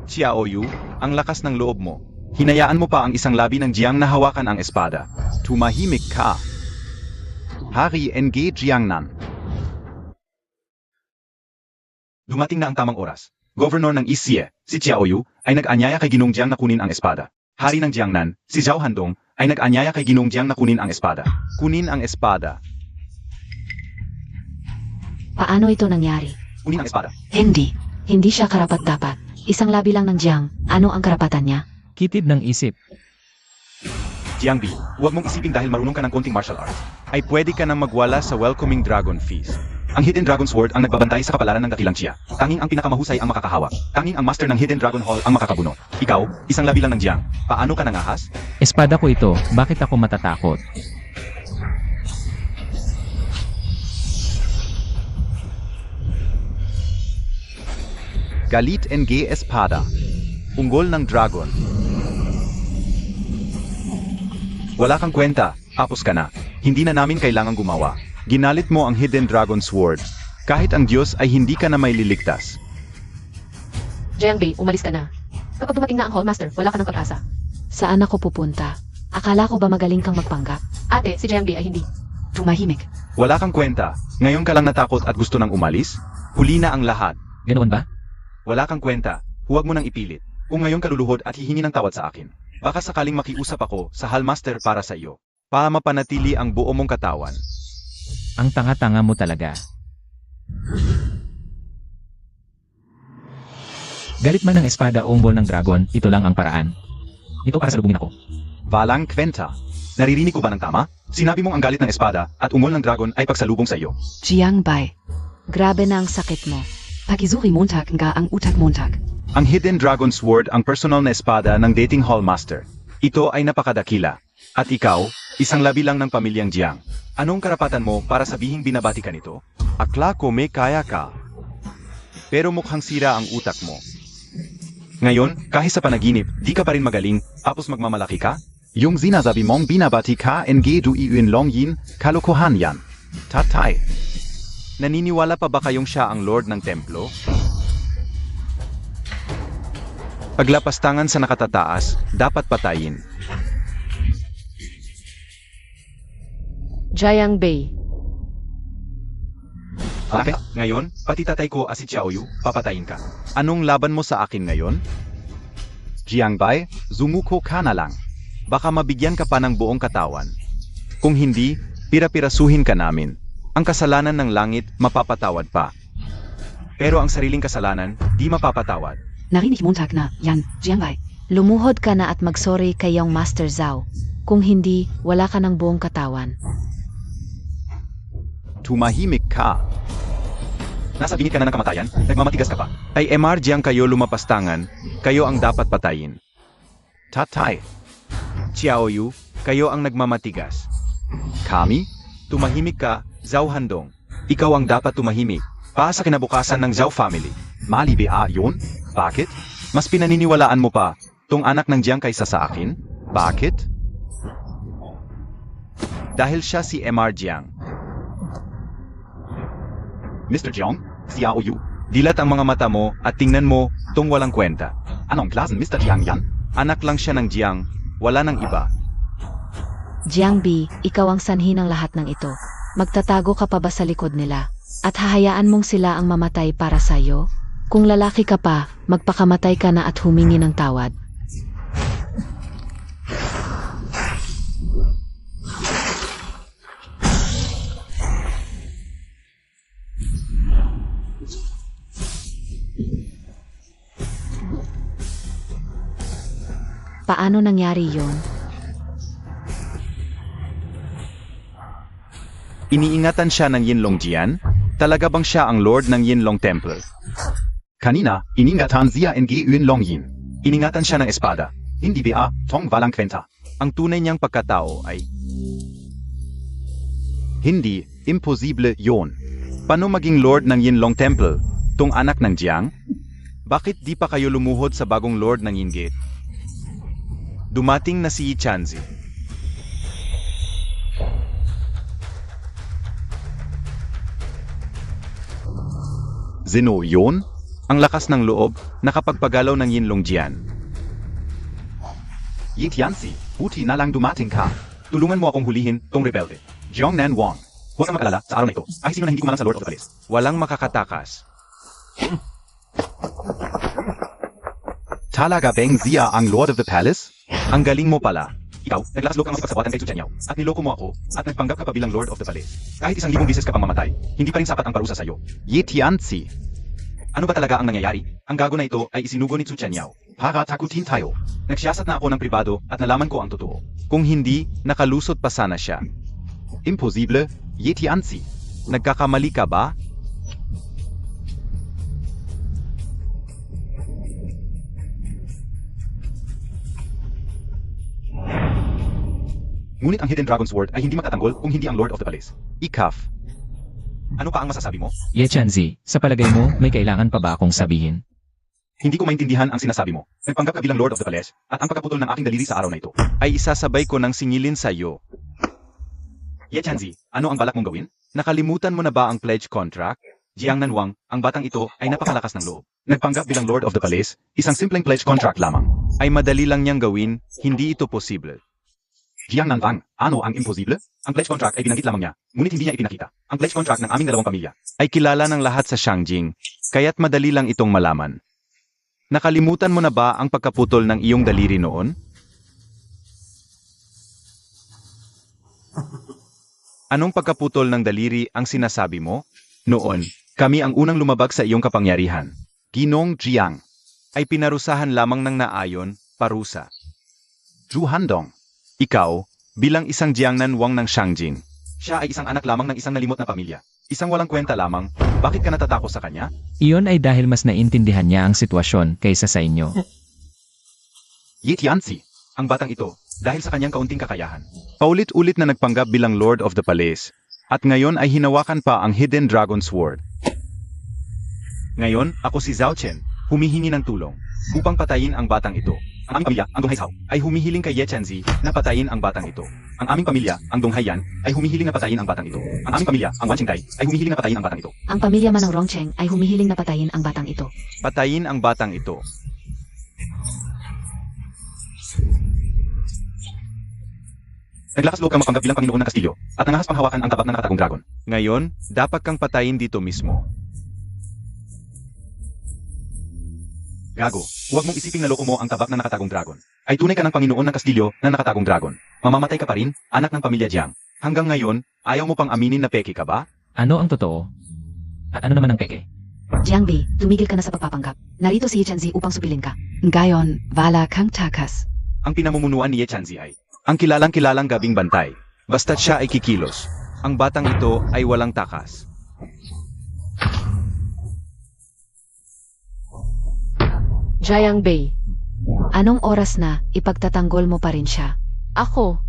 Speaker 2: Xiao Yu, ang lakas ng loob mo. Hinayaan mo pa ang isang labi ng Jiang na hawakan ang espada. Tumahimik ka. Hari NG Jiangnan. Dumating na ang tamang oras. Governor ng Isye, si Xiao Yu, ay nag-anyaya kay Ginong Jiang na kunin ang espada. Hari ng Jiangnan, si Zhao Handong, ay nag-anyaya kay Ginong Jiang na kunin ang espada. Kunin ang espada.
Speaker 1: Paano ito nangyari?
Speaker 2: Kunin ang espada.
Speaker 1: Hindi. Hindi siya karapat-dapat. Isang labi lang ng Jiang. Ano ang karapatan niya?
Speaker 3: Kitid ng isip.
Speaker 2: Jiangbi, huwag mong isipin dahil marunong ka ng konting martial arts, ay pwede ka nang magwala sa welcoming dragon feast. Ang Hidden Dragon Sword ang nagbabantay sa kapalaran ng dakilang Xia. Tanging ang pinakamahusay ang makakahawak. Tanging ang master ng Hidden Dragon Hall ang makakabunot. Ikaw, isang labi lang ng Jiang. Paano ka nangahas?
Speaker 3: Espada ko ito, bakit ako matatakot?
Speaker 2: Galit NG Espada. Unggol ng dragon. Wala kang kwenta, apos ka na. Hindi na namin kailangang gumawa. Ginalit mo ang Hidden Dragon Sword. Kahit ang Diyos ay hindi ka na may liligtas.
Speaker 4: Jiangbi, umalis ka na. Kapag dumating na ang Hallmaster, wala ka ng pag-asa.
Speaker 1: Saan ako pupunta? Akala ko ba magaling kang magpanggap?
Speaker 4: Ate, si Jiangbi ay hindi.
Speaker 5: Tumahimik.
Speaker 2: Wala kang kwenta. Ngayon ka lang natakot at gusto nang umalis? Huli na ang lahat.
Speaker 3: Ganoon ba?
Speaker 2: Wala kang kwenta. Huwag mo nang ipilit. Kung ngayon ka luluhod at hihingi ng tawad sa akin, baka sakaling makiusap ako sa Hallmaster para sa iyo. Para mapanatili ang buo mong katawan.
Speaker 3: Ang tanga-tanga mo talaga. Galit man ng espada o umbol ng dragon, ito lang ang paraan. Ito para salubungin ako.
Speaker 2: Walang kwenta. Naririnig ko ba ng tama? Sinabi mong ang galit ng espada at ungol ng dragon ay pagsalubong sa iyo.
Speaker 5: Jiang Bai.
Speaker 1: Grabe na ang sakit mo.
Speaker 5: Pakisuri Montag nga ang utak Montag.
Speaker 2: Ang Hidden Dragon Sword ang personal na espada ng Dating Hall Master. Ito ay napakadakila. At ikaw, isang labi lang ng pamilyang Jiang. Anong karapatan mo para sabihing binabati ka nito? Akla ko may kaya ka. Pero mukhang sira ang utak mo. Ngayon, kahit sa panaginip, di ka pa rin magaling, tapos magmamalaki ka? Yung sinasabi mong binabati ka NG du Iyun Long Yin, kalokohan yan. Tatay. Naniniwala pa ba kayong siya ang Lord ng Templo? Paglapastangan sa nakatataas, dapat patayin.
Speaker 4: Jiang Bei.
Speaker 2: Okay, ngayon, pati tatay ko si Xiaoyu, papatayin ka. Anong laban mo sa akin ngayon? Jiang Bai, zumuko ka na lang. Baka mabigyan ka pa ng buong katawan. Kung hindi, pira-pirasuhin ka namin. Ang kasalanan ng langit, mapapatawad pa. Pero ang sariling kasalanan, di mapapatawad.
Speaker 5: Narinig Montag na, yan, Jiang Bai.
Speaker 1: Lumuhod ka na at magsorry kay iyong Master Zhao. Kung hindi, wala ka ng buong katawan.
Speaker 2: Tumahimik ka. Nasa bingit ka na ng kamatayan, nagmamatigas ka pa. Ay MR Jiang kayo lumapastangan, kayo ang dapat patayin. Tatay. Xiaoyu, kayo ang nagmamatigas. Kami? Tumahimik ka, Zhao Handong. Ikaw ang dapat tumahimik. Pa sa kinabukasan ng Zhao family. Mali ba yun? Bakit? Mas pinaniniwalaan mo pa tong anak ng Jiang kaysa sa akin? Bakit? Dahil siya si MR Jiang. Mr. Jiang, Xiaoyu, dilat ang mga mata mo at tingnan mo tong walang kwenta. Anong klasen Mr. Jiang yan? Anak lang siya ng Jiang, wala nang iba.
Speaker 1: Jiang Bi, ikaw ang sanhi ng lahat ng ito. Magtatago ka pa ba sa likod nila? At hahayaan mong sila ang mamatay para sa'yo? Kung lalaki ka pa, magpakamatay ka na at humingi ng tawad. Paano nangyari yun?
Speaker 2: Iniingatan siya ng Yinlong Jian? Talaga bang siya ang Lord ng Yinlong Temple? Kanina, iningatan siya NG Yinlong Yin. Iningatan siya ng espada. Hindi ba, tong walang kwenta. Ang tunay niyang pagkatao ay... Hindi, imposible yon. Paano maging Lord ng Yinlong Temple? Tong anak ng Jiang? Bakit di pa kayo lumuhod sa bagong Lord ng Yingate? Dumating na si Yi Chanzi. Zeno yun? Ang lakas ng loob, nakapagpagalaw ng Yinlong Jian. Yi Tianzi, buti na lang dumating ka. Tulungan mo akong hulihin tong rebelde. Jiangnan Wang. Huwag kang makalala sa araw na ito. Ay sino na hindi kumalang sa Lord of the Palace. Walang makakatakas. Talaga bang siya ang Lord of the Palace? Ang galing mo pala. Ikaw, naglaslok ang mapagsabatan kay Chu Chenyaw, at niloko mo ako, at nagpanggap ka pa bilang Lord of the Palace. Kahit 1,000 bisis ka pang mamatay, hindi pa rin sapat ang parusa sa'yo. Yi Tianzi. Ano ba talaga ang nangyayari? Ang gago na ito ay isinugo ni Chu Chenyaw. Para takutin tayo. Nagsiyasat na ako ng pribado at nalaman ko ang totoo. Kung hindi, nakalusot pa sana siya. Imposible, Yi Tianzi. Nagkakamali ka ba? Ngunit ang Hidden Dragon Sword ay hindi matatanggol kung hindi ang Lord of the Palace. Ikaf. Ano pa ang masasabi mo?
Speaker 3: Ye Chanzi, sa palagay mo, may kailangan pa ba akong sabihin?
Speaker 2: Hindi ko maintindihan ang sinasabi mo. Nagpanggap ka bilang Lord of the Palace, at ang pagkaputol ng aking daliri sa araw na ito ay isasabay ko ng singilin sa iyo. Ye Chanzi, ano ang balak mong gawin? Nakalimutan mo na ba ang pledge contract? Jiang Nanwang, ang batang ito ay napakalakas ng loob. Nagpanggap bilang Lord of the Palace, isang simpleng pledge contract lamang. Ay madali lang niyang gawin, hindi ito posible. Jiang Nanwang, ano ang imposible? Ang pledge contract ay binanggit lamang niya, ngunit hindi niya ipinakita. Ang pledge contract ng aming dalawang pamilya ay kilala ng lahat sa Shangjing, kaya't madali lang itong malaman. Nakalimutan mo na ba ang pagkaputol ng iyong daliri noon? Anong pagkaputol ng daliri ang sinasabi mo? Noon, kami ang unang lumabag sa iyong kapangyarihan. Ginong Jiang ay pinarusahan lamang ng naayon, parusa. Zhu Handong, ikaw, bilang isang Jiangnan Wang ng Shangjing. Siya ay isang anak lamang ng isang nalimot na pamilya. Isang walang kwenta lamang. Bakit ka natatakot sa kanya?
Speaker 3: Iyon ay dahil mas naintindihan niya ang sitwasyon kaysa sa inyo.
Speaker 2: Ye Tianzi, ang batang ito, dahil sa kanyang kaunting kakayahan. Paulit-ulit na nagpanggap bilang Lord of the Palace, at ngayon ay hinawakan pa ang Hidden Dragon Sword. Ngayon, ako si Zhao Chen, humihingi ng tulong, upang patayin ang batang ito. Ang aming pamilya, ang Dong Haishao, ay humihiling kay Ye Chenzi na patayin ang batang ito. Ang aming pamilya, ang Dong Haiyan, ay humihiling na patayin ang batang ito. Ang aming pamilya, ang Wan Qingdai, ay humihiling na patayin ang batang ito.
Speaker 1: Ang pamilya man ng Rongcheng ay humihiling na patayin ang batang ito.
Speaker 2: Patayin ang batang ito. Naglakas loob kang mapanggap bilang Panginoon ng Kastilyo, at nangahas pang hawakan ang tabak na nakatagong dragon. Ngayon, dapat kang patayin dito mismo. Gago, huwag mong isiping naloko mo ang tabak na nakatagong dragon. Ay tunay ka ng Panginoon ng Kastilyo na nakatagong dragon. Mamamatay ka pa rin, anak ng pamilya Jiang. Hanggang ngayon, ayaw mo pang aminin na peke ka ba?
Speaker 3: Ano ang totoo? At ano naman ang peke?
Speaker 1: Jiang Bei, tumigil ka na sa pagpapanggap. Narito si Ye Chenzi upang supilin ka.
Speaker 5: Ngayon, wala kang takas.
Speaker 2: Ang pinamumunuan ni Ye Chenzi ay ang kilalang-kilalang gabing bantay. Basta't siya ay kikilos. Ang batang ito ay walang takas.
Speaker 4: Jiang Bei.
Speaker 1: Anong oras na, ipagtatanggol mo pa rin siya?
Speaker 4: Ako.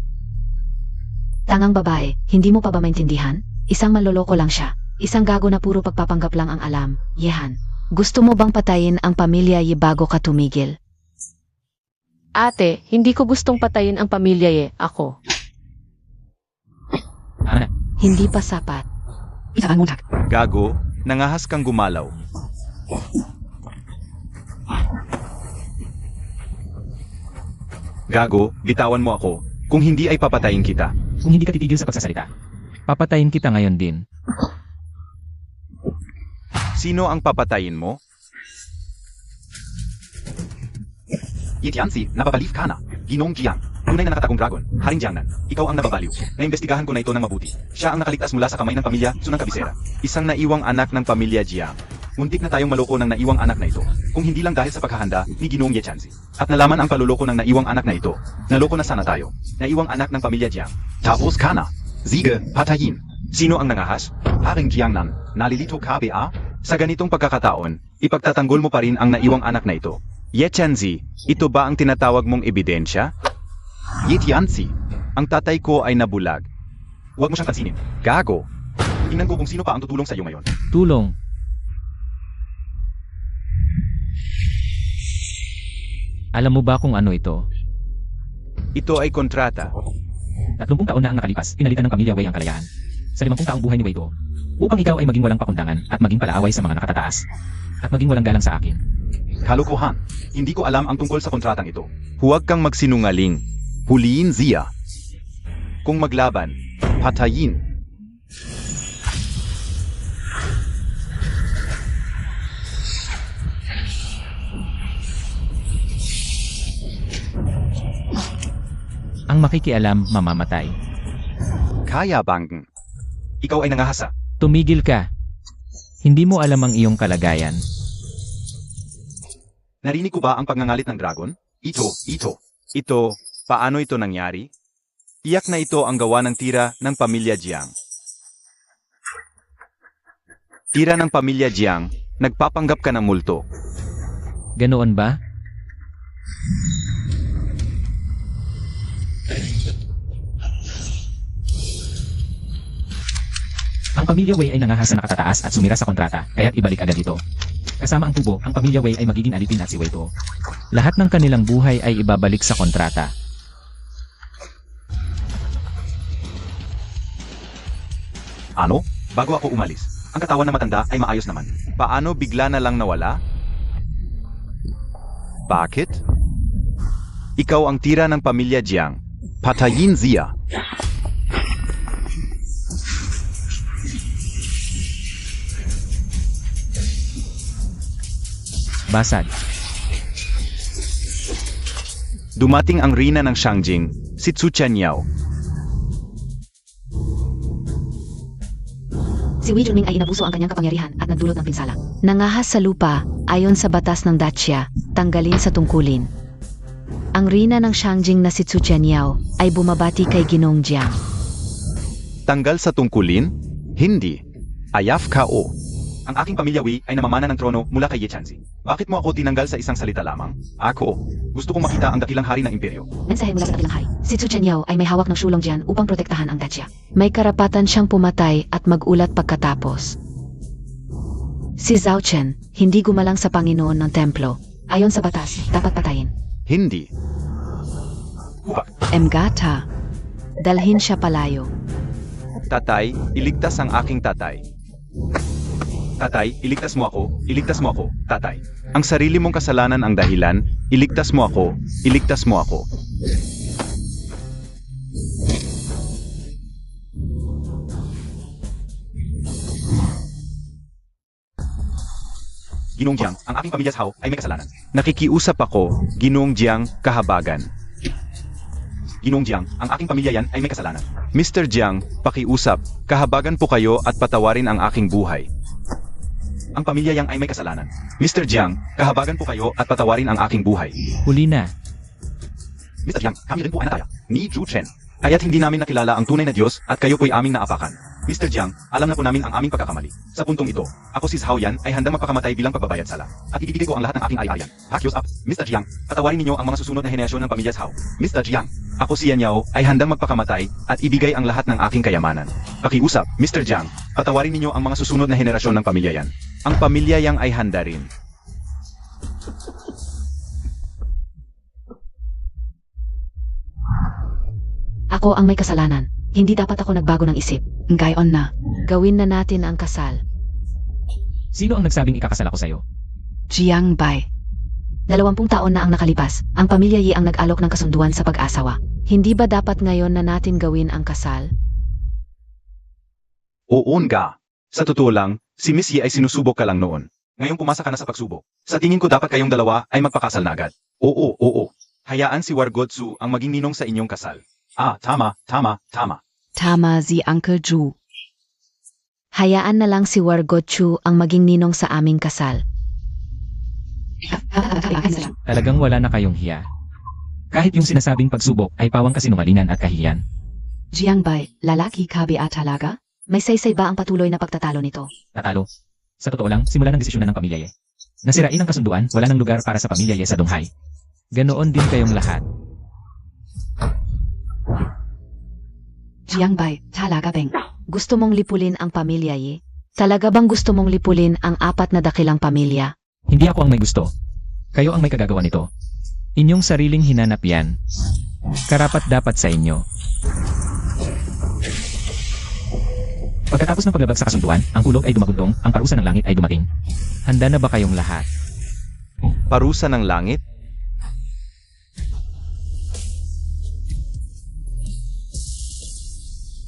Speaker 1: Tangang babae, hindi mo pa ba maintindihan? Isang manloloko lang siya. Isang gago na puro pagpapanggap lang ang alam. Yehan. Gusto mo bang patayin ang pamilya Ye bago ka tumigil?
Speaker 4: Ate, hindi ko gustong patayin ang pamilya ako.
Speaker 3: Ana,
Speaker 1: Hindi pa sapat.
Speaker 5: Isa ang Montag.
Speaker 2: Gago, nangahas kang gumalaw. Gago, bitawan mo ako. Kung hindi ay papatayin kita.
Speaker 3: kung hindi ka titigil sa pagsasalita, papatayin kita ngayon din.
Speaker 2: Sino ang papatayin mo? Ye Tianzi, napabaliw ka na. Ginong Jiang, tunay na nakatagong dragon, Haring Jiangnan. Ikaw ang nababaliw. Naimbestigahan ko na ito ng mabuti. Siya ang nakaligtas mula sa kamay ng pamilya Sunang Kabisera. Isang naiwang anak ng pamilya Jiang. Muntik na tayong maloko ng naiwang anak na ito. Kung hindi lang dahil sa paghahanda ni Ginoong Ye Tianzi. At nalaman ang paluloko ng naiwang anak na ito. Naloko na sana tayo. Naiwang anak ng pamilya Jiang. Tapos ka na. Sige, patayin. Sino ang nangahas? Haring Jiangnan, nalilito ka ba? Sa ganitong pagkakataon, ipagtatanggol mo pa rin ang naiwang anak na ito. Ye Tianzi, ito ba ang tinatawag mong ebidensya? Ye Tianzi, ang tatay ko ay nabulag. Huwag mo siyang pansinin. Gago. Tingnan ko kung sino pa ang tutulong sa iyo ngayon.
Speaker 3: Tulong. Alam mo ba kung ano ito?
Speaker 2: Ito ay kontrata.
Speaker 3: 30 taon na ang nakalipas, pinalitan ng pamilya Wei ang kalayaan. Sa 50 taong buhay ni Wei Do, upang ikaw ay maging walang pakundangan at maging palaaway sa mga nakatataas. At maging walang galang sa akin.
Speaker 2: Kalokohan. Hindi ko alam ang tungkol sa kontratang ito. Huwag kang magsinungaling. Huliin Zia. Kung maglaban, patayin.
Speaker 3: Ang makikialam, mamamatay.
Speaker 2: Kaya bang? Ikaw ay nangahasa.
Speaker 3: Tumigil ka. Hindi mo alam ang iyong kalagayan.
Speaker 2: Narinig ko ba ang pagngangalit ng dragon? Ito, paano ito nangyari? Tiyak na ito ang gawa ng tira ng pamilya Jiang. Tira ng pamilya Jiang, nagpapanggap ka ng multo.
Speaker 3: Ganoon ba? Ang pamilya Wei ay nangahas sa nakatataas at sumira sa kontrata, kaya't ibalik agad ito. Kasama ang tubo, ang pamilya Wei ay magiging alipin at si Wei To. Lahat ng kanilang buhay ay ibabalik sa kontrata.
Speaker 2: Ano? Bago ako umalis, ang katawan na matanda ay maayos naman. Paano bigla na lang nawala? Bakit? Ikaw ang tira ng pamilya Jiang. Patayin Zia.
Speaker 3: Basag.
Speaker 2: Dumating ang rina ng Shangjing, si Zhu Chenyao.
Speaker 1: Si Wei Junming ay inabuso ang kanyang kapangyarihan at nagdulot ng pinsala. Nangahas sa lupa, ayon sa batas ng Dacia, tanggalin sa tungkulin. Ang rina ng Shangjing na si Zhu Jianyao ay bumabati kay Ginoong Jiang.
Speaker 2: Tanggal sa tungkulin? Hindi. Ayaf ka o. Ang aking pamilya Wei ay namamana ng trono mula kay Ye Chanzi. Bakit mo ako tinanggal sa isang salita lamang? Ako. Gusto kong makita ang dakilang hari ng imperyo.
Speaker 1: Mensahe mula sa dakilang hari. Si Zhu Jianyao ay may hawak ng Shulongjian upang protektahan ang Dacia. May karapatan siyang pumatay at magulat pagkatapos. Si Zhao Chen, hindi gumalang sa Panginoon ng templo. Ayon sa batas, dapat patayin.
Speaker 2: Hindi. Hubak.
Speaker 5: Mgata.
Speaker 1: Dalhin siya palayo.
Speaker 2: Tatay, iligtas ang aking tatay. Tatay, iligtas mo ako, iligtas mo ako, tatay. Ang sarili mong kasalanan ang dahilan, iligtas mo ako, iligtas mo ako. Ginoong Jiang, ang aking pamilya Hao ay may kasalanan. Nakikiusap ako, Ginoong Jiang, kahabagan. Ginoong Jiang, ang aking pamilya yan ay may kasalanan. Mr. Jiang, pakiusap, kahabagan po kayo at patawarin ang aking buhay. Ang pamilya yang ay may kasalanan. Mr. Jiang, kahabagan po kayo at patawarin ang aking buhay.
Speaker 3: Huli na.
Speaker 2: Mr. Jiang, kami rin po ay nataya, ni Zhu Chen. Kaya't hindi namin nakilala ang tunay na Diyos at kayo po'y aming naapakan. Mr. Jiang, alam na po namin ang aming pagkakamali. Sa puntong ito, ako si Zhao Yan ay handang magpakamatay bilang pagbabayad sala. At ibibigay ko ang lahat ng aking ari-arian. Hakyos up, Mr. Jiang, patawarin ninyo ang mga susunod na henerasyon ng pamilya Zhao. Mr. Jiang, ako si Yan Yao ay handang magpakamatay at ibigay ang lahat ng aking kayamanan. Pakiusap, Mr. Jiang, patawarin ninyo ang mga susunod na henerasyon ng pamilya Yan. Ang pamilya Yang ay handa rin.
Speaker 1: Ako ang may kasalanan. Hindi dapat ako nagbago ng isip.
Speaker 5: Ngayon na.
Speaker 1: Gawin na natin ang kasal.
Speaker 3: Sino ang nagsabing ikakasal ako sa'yo?
Speaker 5: Jiang Bai.
Speaker 1: 20 taon na ang nakalipas. Ang pamilya Yi ang nag-alok ng kasunduan sa pag-asawa. Hindi ba dapat ngayon na natin gawin ang kasal?
Speaker 2: Oo nga. Sa totoo lang, si Miss Yi ay sinusubok ka lang noon. Ngayong pumasa ka na sa pagsubok. Sa tingin ko dapat kayong dalawa ay magpakasal na agad. Oo. Hayaan si Wargotsu ang maging ninong sa inyong kasal. Tama.
Speaker 5: Tama si Uncle Zhu.
Speaker 1: Hayaan na lang si Wargotchu ang maging ninong sa aming kasal.
Speaker 3: Talagang wala na kayong hiya. Kahit yung sinasabing pagsubok ay pawang kasinungalingan at kahiyan.
Speaker 5: Jiang Bai, lalaki ka ba talaga?
Speaker 1: May saysay ba ang patuloy na pagtatalo nito?
Speaker 3: Tatalo. Sa totoo lang, simula ng desisyonan ng pamilya Ye. Nasirain ang kasunduan, wala nang lugar para sa pamilya Ye sa Donghai. Ganoon din kayong lahat.
Speaker 5: Jiang Bai, talaga bang?
Speaker 1: Gusto mong lipulin ang pamilya Yi? Talaga bang gusto mong lipulin ang 4 na dakilang pamilya?
Speaker 3: Hindi ako ang may gusto. Kayo ang may kagagawa nito. Inyong sariling hinanap yan. Karapat dapat sa inyo. Pagkatapos ng paglabag sa kasunduan, ang kulog ay dumagundong, ang parusa ng langit ay dumating. Handa na ba kayong lahat?
Speaker 2: Parusa ng langit?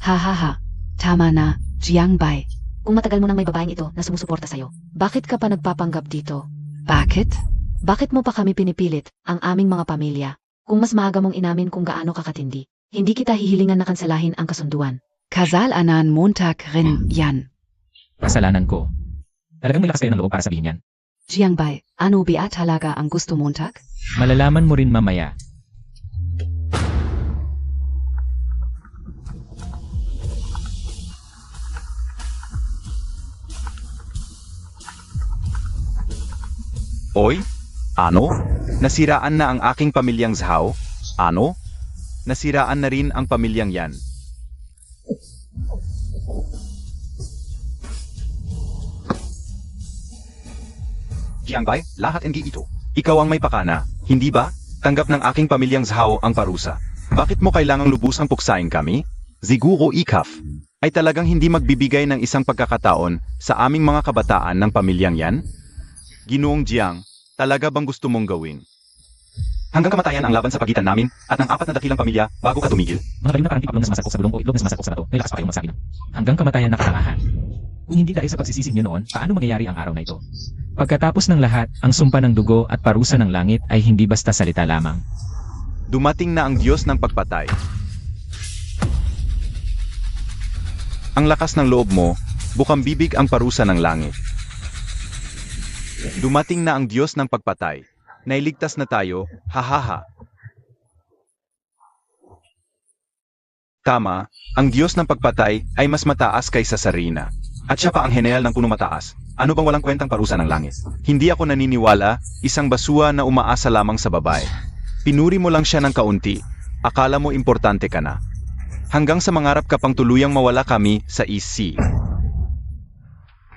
Speaker 5: Hahaha. Tama na, Jiang Bai.
Speaker 1: Kung matagal mo nang may babaeng ito na sumusuporta sa'yo, bakit ka pa nagpapanggap dito?
Speaker 5: Bakit?
Speaker 1: Bakit mo pa kami pinipilit, ang aming mga pamilya? Kung mas maaga mong inamin kung gaano kakatindi, hindi kita hihilingan na kansalahin ang kasunduan.
Speaker 5: Kasalanan Montag rin yan.
Speaker 3: Kasalanan ko. Talagang may lakas kayo ng loob para sabihin yan.
Speaker 5: Jiang Bai, ano ba talaga ang gusto Montag?
Speaker 3: Malalaman mo rin mamaya.
Speaker 2: Oy, ano? Nasiraan na ang aking pamilyang Zhao? Ano? Nasiraan na rin ang pamilyang yan. Jiang Bai, lahat ng ito. Ikaw ang may pakana, hindi ba? Tanggap ng aking pamilyang Zhao ang parusa. Bakit mo kailangang lubusang puksain kami? Siguro ikaf ay talagang hindi magbibigay ng isang pagkakataon sa aming mga kabataan ng pamilyang yan? Ginoong Jiang, talaga bang gusto mong gawin? Hanggang kamatayan ang laban sa pagitan namin at ng 4 na dakilang pamilya bago ka tumigil?
Speaker 3: Mga kayo na parang tipaklong na sumasakop sa bulong o itlog na sumasakop sa bato, may lakas pa kayong magsabi ng hanggang kamatayan na katangahan. Kung hindi dahil sa pagsisisi niyo noon, paano mangyayari ang araw na ito? Pagkatapos ng lahat, ang sumpa ng dugo at parusa ng langit ay hindi basta salita lamang.
Speaker 2: Dumating na ang Diyos ng pagpatay. Ang lakas ng loob mo, bukang bibig ang parusa ng langit. Dumating na ang Diyos ng pagpatay. Nailigtas na tayo, hahaha. Tama, ang Diyos ng pagpatay ay mas mataas kaysa sa Rina. At siya pa ang heneal ng punong mataas. Ano bang walang kwentang parusa ng langit? Hindi ako naniniwala, isang basura na umaasa lamang sa babae. Pinuri mo lang siya ng kaunti, akala mo importante ka na. Hanggang sa mangarap ka pang tuluyang mawala kami sa EC.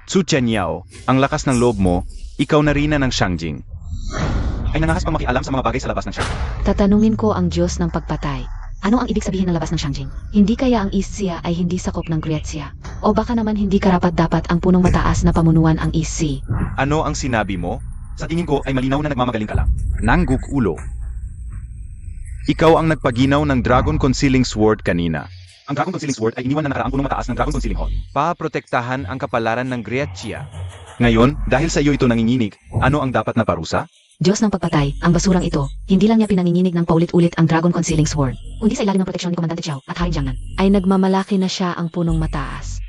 Speaker 2: Su Chenyao, ang lakas ng loob mo, ikaw na Rina ng Shangjing. Ay nangahas pang makialam sa mga bagay sa labas ng Shangjing.
Speaker 1: Tatanungin ko ang Diyos ng pagpatay. Ano ang ibig sabihin ng labas ng Shangjing? Hindi kaya ang Isya ay hindi sakop ng Gretsia? O baka naman hindi karapat-dapat ang punong mataas na pamunuan ang EC?
Speaker 2: Ano ang sinabi mo? Sa tingin ko ay malinaw na nagmamagaling ka lang. Nangguk ulo. Ikaw ang nagpaginaw ng Dragon Concealing Sword kanina. Ang Dragon Concealing Sword ay iniwan na nakaraang punong mataas ng Dragon Concealing Hall. Paprotektahan ang kapalaran ng Gretsia. Ngayon, dahil sa iyo ito nanginginig, ano ang dapat na parusa?
Speaker 1: Diyos ng pagpatay, ang basurang ito, hindi lang niya pinanginginig ng paulit-ulit ang Dragon Concealing Sword, kundi sa ilalim ng proteksyon ni Komandante Chiao at Haring Jiangnan, ay nagmamalaki na siya ang punong mataas.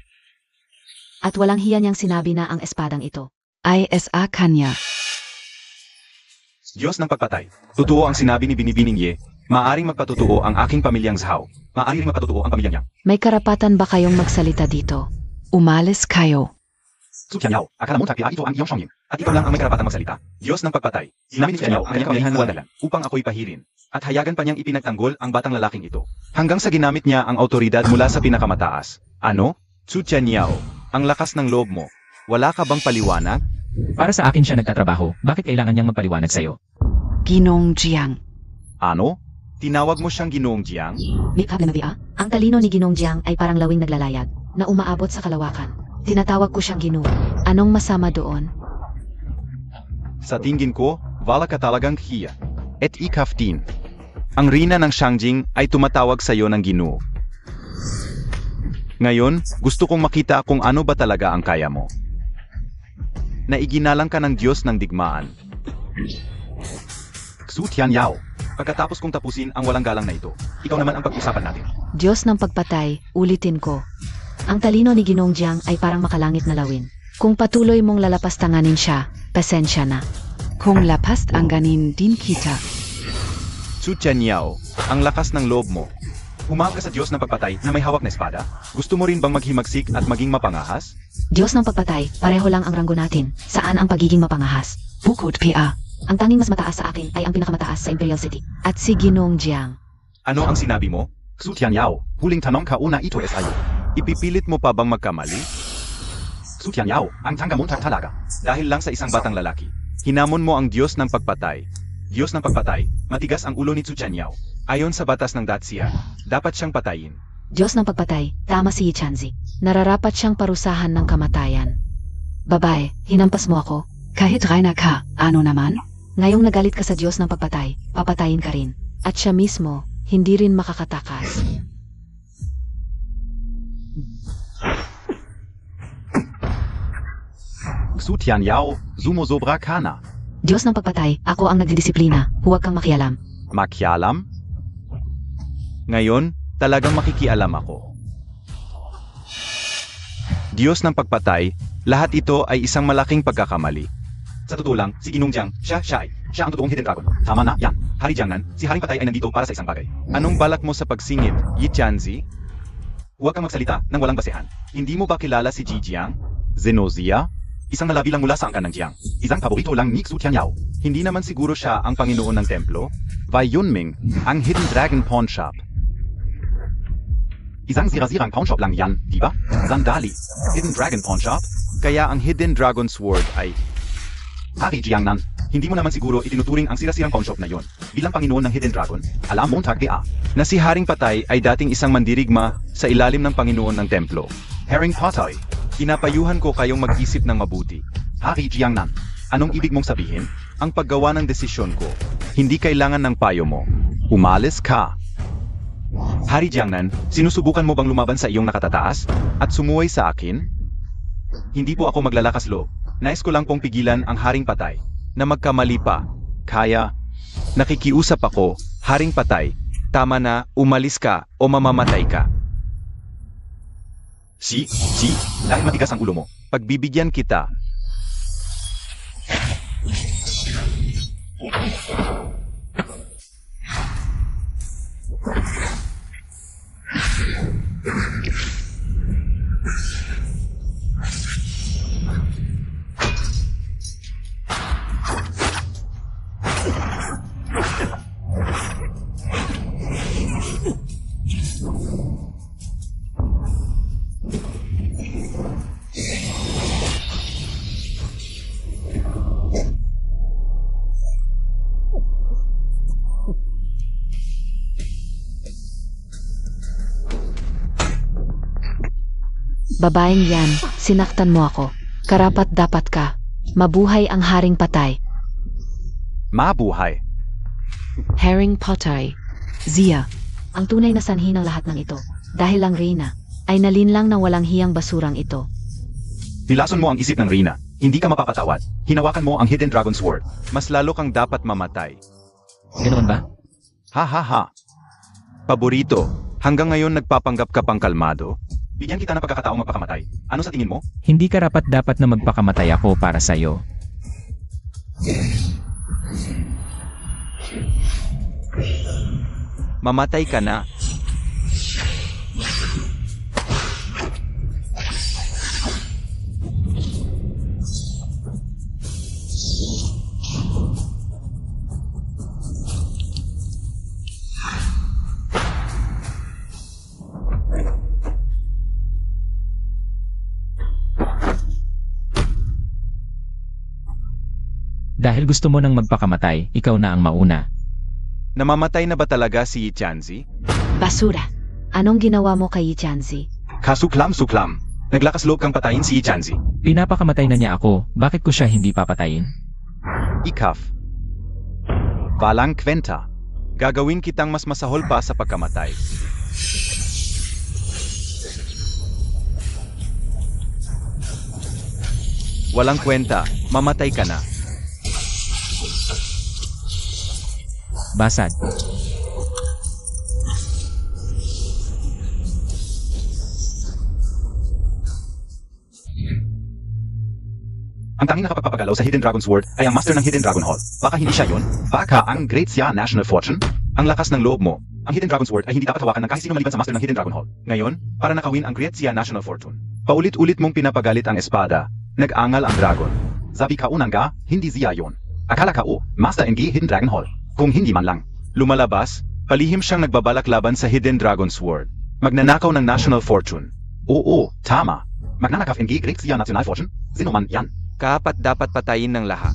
Speaker 1: At walang hiya niyang sinabi na ang espadang ito.
Speaker 5: ISA Kanya.
Speaker 2: Diyos ng pagpatay. Totoo ang sinabi ni Binibining Ye, maaring magpatotoo ang aking pamilyang Zhao. Maaring ring magpatotoo ang pamilyang Yang.
Speaker 1: May karapatan ba kayong magsalita dito?
Speaker 5: Umalis kayo.
Speaker 2: Su Tianyao, akala mo ito ang iyong Shangjing. At ikaw lang ang may karapatang magsalita. Diyos ng pagpatay. Sinabi ni Su Tianyao ang kanyang kapangyarihan na wala upang ako'y pahirin. At hayagan pa niyang ipinagtanggol ang batang lalaking ito. Hanggang sa ginamit niya ang autoridad mula sa pinakamataas. Ano? Su Tianyao, ang lakas ng loob mo. Wala ka bang paliwanag?
Speaker 3: Para sa akin siya nagtatrabaho, bakit kailangan niyang magpaliwanag sa'yo?
Speaker 5: Ginong Jiang.
Speaker 2: Ano? Tinawag mo siyang Ginoong Jiang?
Speaker 1: Mikab na mabia, ang talino ni Ginong Jiang ay parang lawing naglalayag, na umaabot sa kalawakan. Tinatawag ko siyang Ginoo. Anong masama doon?
Speaker 2: Sa tingin ko, wala ka talagang hiya. Et ikaftin. Ang Rina ng Shangjing ay tumatawag sa iyo ng Ginoo. Ngayon, gusto kong makita kung ano ba talaga ang kaya mo. Naiginalang ka ng Diyos ng digmaan. Su Tianyao, pagkatapos kong tapusin ang walang galang na ito, ikaw naman ang pag-usapan natin.
Speaker 1: Diyos ng pagpatay, ulitin ko. Ang talino ni Ginong Jiang ay parang makalangit na lawin. Kung patuloy mong lalapastanganin siya, pasensya na.
Speaker 5: Kung lapast angganin din kita.
Speaker 2: Su Tianyao, ang lakas ng loob mo. Humahak ka sa Diyos ng pagpatay na may hawak na espada. Gusto mo rin bang maghimagsik at maging mapangahas?
Speaker 1: Diyos ng pagpatay, pareho lang ang ranggo natin. Saan ang pagiging mapangahas?
Speaker 5: Bukod PA.
Speaker 1: Ang tanging mas mataas sa akin ay ang pinakamataas sa Imperial City. At si Ginong Jiang.
Speaker 2: Ano ang sinabi mo? Su Tianyao, huling tanong ka una ito es ayo. Ipipilit mo pa bang magkamali? Su Tianyao, ang tanggamuntag talaga. Dahil lang sa isang batang lalaki. Hinamon mo ang Diyos ng pagpatay. Diyos ng pagpatay, matigas ang ulo ni Su Tianyao. Ayon sa batas ng Dacia, dapat siyang patayin.
Speaker 1: Diyos ng pagpatay, tama si Yi Chanzi. Nararapat siyang parusahan ng kamatayan. Babae, hinampas mo ako.
Speaker 5: Kahit Rainer ka, ano naman?
Speaker 1: Ngayong nagalit ka sa Diyos ng pagpatay, papatayin ka rin. At siya mismo, hindi rin makakatakas.
Speaker 2: Su Tianyao, sumosobra ka na.
Speaker 1: Diyos ng pagpatay, ako ang nagdidisiplina. Huwag kang makialam.
Speaker 2: Makialam? Ngayon, talagang makikialam ako. Diyos ng pagpatay, lahat ito ay isang malaking pagkakamali. Sa totoo lang, si Ginong Jiang, siya ang totoong Hidden Dragon. Tama na, yan. Hari Jiangnan, si Haring Patay ay nandito para sa isang bagay. Anong balak mo sa pagsingit, Yi Chanzi? Huwag kang magsalita nang walang basehan. Hindi mo ba kilala si Ji Jiang? Zenozia? Isang nalabi lang mula sa angkan ng Jiang. Isang paborito lang ni Su Tianyao. Hindi naman siguro siya ang Panginoon ng Templo? Wei Yunming, ang Hidden Dragon Pawn Shop. Isang sira-sirang pawn shop lang yan, di ba? Sandali, Hidden Dragon Pawn Shop? Kaya ang Hidden Dragon Sword ay... Hari Jiangnan, hindi mo naman siguro itinuturing ang sira-sirang pawn shop na yon bilang Panginoon ng Hidden Dragon. Alam mo, Tagdea, na si Haring Patay ay dating isang mandirigma sa ilalim ng Panginoon ng Templo. Haring Patay, pinapayuhan ko kayong mag-isip ng mabuti. Hari Jiangnan, anong ibig mong sabihin? Ang paggawa ng desisyon ko, hindi kailangan ng payo mo. Umalis ka. Hari Jiangnan, sinusubukan mo bang lumaban sa iyong nakatataas at sumuway sa akin? Hindi po ako maglalakas loob. Nais ko lang pong pigilan ang Haring Patay na magkamali pa. Kaya, nakikiusap ako, Haring Patay, tama na, umalis ka o mamamatay ka. Si, dahil matigas ang ulo mo, pagbibigyan kita.
Speaker 1: Babaeng yan, sinaktan mo ako. Karapat dapat ka. Mabuhay ang haring patay.
Speaker 2: Mabuhay.
Speaker 5: Herring Potay. Zia.
Speaker 1: Ang tunay na sanhi ng lahat ng ito, dahil ang Reyna, ay nalinlang ng walang hiyang basurang ito.
Speaker 2: Nilason mo ang isip ng Reyna. Hindi ka mapapatawad. Hinawakan mo ang Hidden Dragon Sword. Mas lalo kang dapat mamatay.
Speaker 3: Ganoon ba?
Speaker 2: Ha ha ha. Paborito, hanggang ngayon nagpapanggap ka pang kalmado. Bigyan kita ng pagkakataong magpakamatay. Ano sa tingin mo?
Speaker 3: Hindi karapat dapat na magpakamatay ako para sa'yo.
Speaker 2: Mamatay ka na.
Speaker 3: Dahil gusto mo nang magpakamatay, ikaw na ang mauna.
Speaker 2: Namamatay na ba talaga si Ichanzi?
Speaker 1: Basura. Anong ginawa mo kay Ichanzi?
Speaker 2: Kasuklam-suklam. Naglakas loob kang patayin si Ichanzi.
Speaker 3: Pinapakamatay na niya ako, bakit ko siya hindi papatayin?
Speaker 2: Ikaf. Walang kwenta. Gagawin kitang mas masahol pa sa pagkamatay. Walang kwenta. Mamatay ka na.
Speaker 3: Basad.
Speaker 2: Ang tanging nakapagpapagalaw sa Hidden Dragon Sword ay ang Master ng Hidden Dragon Hall. Baka hindi siya yon? Baka ang Great Xia National Fortune? Ang lakas ng loob mo. Ang Hidden Dragon Sword ay hindi dapat hawakan ng kahit sino maliban sa Master ng Hidden Dragon Hall. Ngayon, para nakawin ang Great Xia National Fortune. Paulit-ulit mong pinapagalit ang espada. Nag-angal ang dragon. Sabi ka unang ga, hindi Xia yon. Akala ka Master ng Hidden Dragon Hall. Kung hindi man lang. Lumalabas, palihim siyang nagbabalak laban sa Hidden Dragon Sword. Magnanakaw ng National Fortune. Oo, tama. Magnanakaw ng Great Xia National Fortune? Sino man yan? Kapat dapat patayin ng lahat.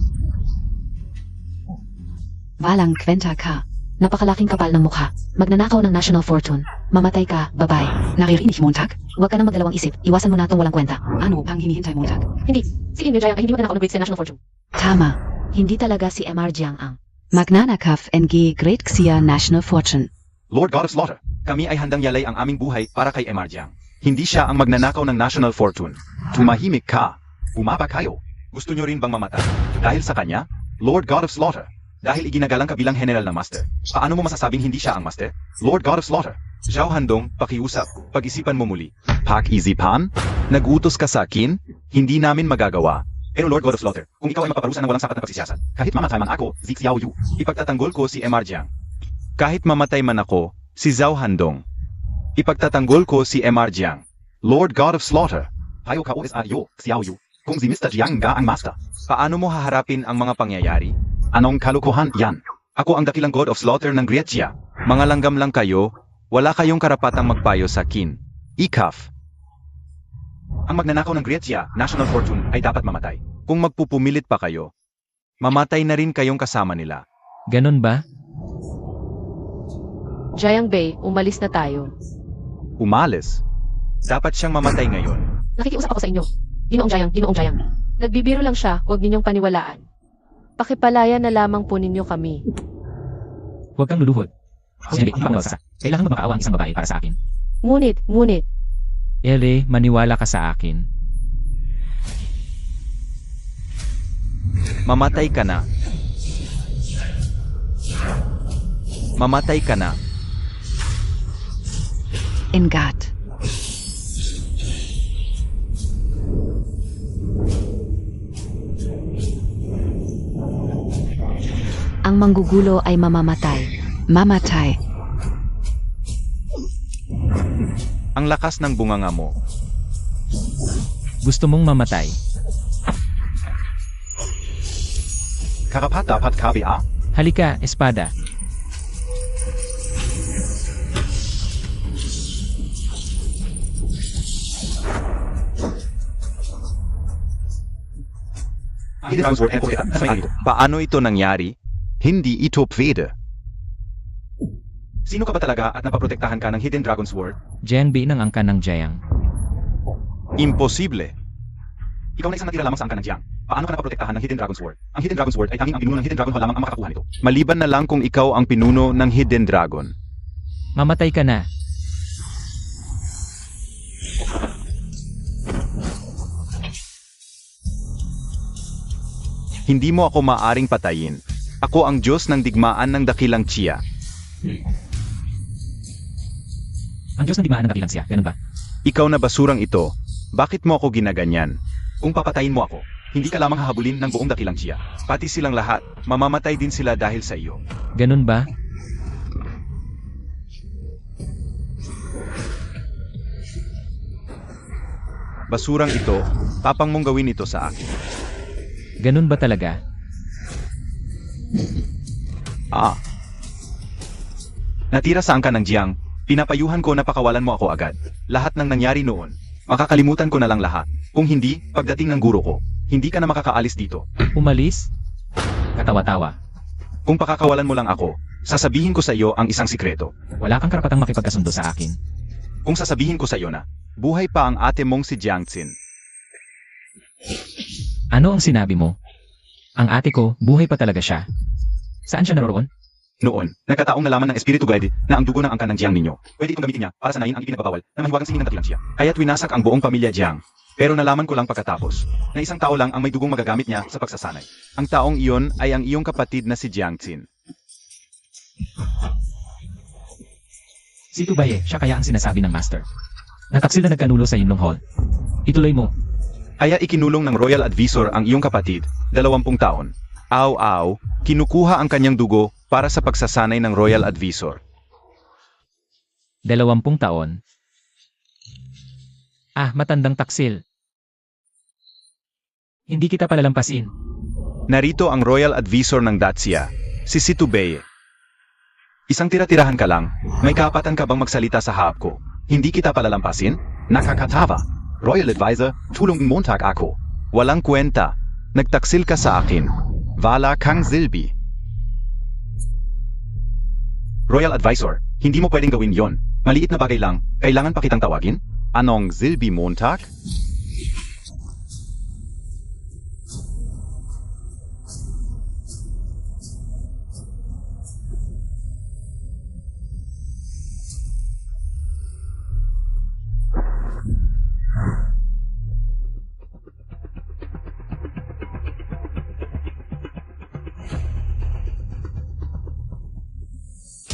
Speaker 5: Walang kwenta ka.
Speaker 1: Napakalaking kapal ng mukha. Magnanakaw ng National Fortune. Mamatay ka, babae.
Speaker 5: Naririnig Montag?
Speaker 1: Huwag ka nang magdalawang isip. Iwasan mo na itong walang kwenta.
Speaker 5: Ano pang hinihintay Montag?
Speaker 4: Hindi. Si Inyo Jayang ay hindi magnanakaw ng Great Xia National Fortune.
Speaker 5: Tama.
Speaker 1: Hindi talaga si MR Jiang ang.
Speaker 5: Magnanakaw ng Great Xia National Fortune.
Speaker 2: Lord God of Slaughter, kami ay handang yalay ang aming buhay para kay MR Jiang. Hindi siya ang magnanakaw ng National Fortune. Tumahimik ka. Umapa kayo. Gusto nyo rin bang mamatay? Dahil sa kanya, Lord God of Slaughter. Dahil iginagalang ka bilang general ng Master. Paano mo masasabing hindi siya ang Master? Lord God of Slaughter. Zhao Handong, pakiusap. Pag-isipan mo muli. Pak-isipan? Nag-utos ka sa akin? Hindi namin magagawa. Pero Lord God of Slaughter, kung ikaw ay mapaparusa ng walang sapat na pagsisiyasat, kahit mamatay man ako, Zi Xiao Yu, ipagtatanggol ko si MR Jiang. Kahit mamatay man ako, si Zhao Handong, ipagtatanggol ko si MR Jiang. Lord God of Slaughter. Hayo ka OSRyo, Xiao Yu. Kung si Mr. Jiang nga ang Master, paano mo haharapin ang mga pangyayari? Anong kalukuhan yan? Ako ang dakilang God of Slaughter ng Great Xia. Mga langgam lang kayo, wala kayong karapatang magpayo sa akin. Ikaf. Ang magnanakaw ng Great Xia National Fortune ay dapat mamatay. Kung magpupumilit pa kayo, mamatay na rin kayong kasama nila.
Speaker 3: Ganon ba?
Speaker 4: Jayang Bay, umalis na tayo.
Speaker 2: Umalis. Dapat siyang mamatay ngayon.
Speaker 4: Nakikiusap ako sa inyo. Ginoong Jayang. Nagbibiro lang siya, huwag ninyong paniwalaan. Pakipalaya na lamang po ninyo kami.
Speaker 3: Huwag kang luluhod. Sinabi, hindi pa sa. Kailangan mamakaawa ang isang babae para sa akin.
Speaker 4: Ngunit,
Speaker 3: Ele, maniwala ka sa akin.
Speaker 2: Mamatay ka na. Mamatay ka na.
Speaker 5: Ingat.
Speaker 1: Ang manggugulo ay mamamatay.
Speaker 5: Mamatay.
Speaker 2: Ang lakas ng bunganga mo.
Speaker 3: Gusto mong mamatay.
Speaker 2: Karapat dapat kabia.
Speaker 3: Halika, espada.
Speaker 2: Paano ito nangyari? Hindi ito pwede. Sino ka ba talaga at napaprotektahan ka ng Hidden Dragon Sword?
Speaker 3: Jiang Bei ng angkan ng Jiang.
Speaker 2: Imposible. Ikaw na isang natira lamang sa angkan ng Jiang. Paano ka naprotektahan ng Hidden Dragon Sword? Ang Hidden Dragon Sword ay tanging ang pinuno ng Hidden Dragon Hall lamang ang makakakuha nito. Maliban na lang kung ikaw ang pinuno ng Hidden Dragon.
Speaker 3: Mamatay ka na.
Speaker 2: Hindi mo ako maaring patayin. Ako ang Diyos ng digmaan ng dakilang Chia.
Speaker 3: Ang Diyos ng digmaan ng dakilang siya, ganun ba?
Speaker 2: Ikaw na basurang ito, bakit mo ako ginaganyan? Kung papatayin mo ako, hindi ka lamang hahabulin ng buong dakilang Chia. Pati silang lahat, mamamatay din sila dahil sa iyo.
Speaker 3: Ganun ba?
Speaker 2: Basurang ito, tapang mong gawin ito sa akin.
Speaker 3: Ganun ba talaga?
Speaker 2: Natira sa angkan ng Jiang, pinapayuhan ko na pakawalan mo ako agad. Lahat ng nangyari noon, makakalimutan ko na lang lahat. Kung hindi, pagdating ng guro ko, hindi ka na makakaalis dito.
Speaker 3: Umalis? Katawa-tawa.
Speaker 2: Kung pakakawalan mo lang ako, sasabihin ko sa iyo ang isang sikreto.
Speaker 3: Wala kang karapatang makipagkasundo sa akin.
Speaker 2: Kung sasabihin ko sa iyo na, buhay pa ang ate mong si Jiang Xin.
Speaker 3: Ano ang sinabi mo? Ang ate ko, buhay pa talaga siya. Saan siya naroon?
Speaker 2: Noon, nagkataong nalaman ng Espiritu Guide na ang dugo ng angkan ng Jiang ninyo. Pwede itong gamitin niya para sanayin ang ipinagbabawal na mahiwagang singin ng dakilang Chia. Kaya't winasak ang buong pamilya Jiang. Pero nalaman ko lang pagkatapos na isang tao lang ang may dugong magagamit niya sa pagsasanay. Ang taong iyon ay ang iyong kapatid na si Jiang Xin.
Speaker 3: Si Tubaye, siya kaya ang sinasabi ng master. Nataksil na nagkanulo sa Yinlong Hall. Ituloy mo.
Speaker 2: Kaya ikinulong ng Royal Advisor ang iyong kapatid, 20 taon. Aw-aw, kinukuha ang kanyang dugo para sa pagsasanay ng Royal Advisor.
Speaker 3: 20 taon. Matandang taksil. Hindi kita palalampasin.
Speaker 2: Narito ang Royal Advisor ng Dacia, si Situbeye. Isang tira-tirahan ka lang, may kapatan ka bang magsalita sa harap ko? Hindi kita palalampasin? Nakakatawa. Royal Advisor, tulong Montag ako. Walang kwenta. Nagtaksil ka sa akin. Wala kang silbi. Royal Advisor, hindi mo pwedeng gawin yon. Maliit na bagay lang, kailangan pa kitang tawagin? Anong silbi Montag?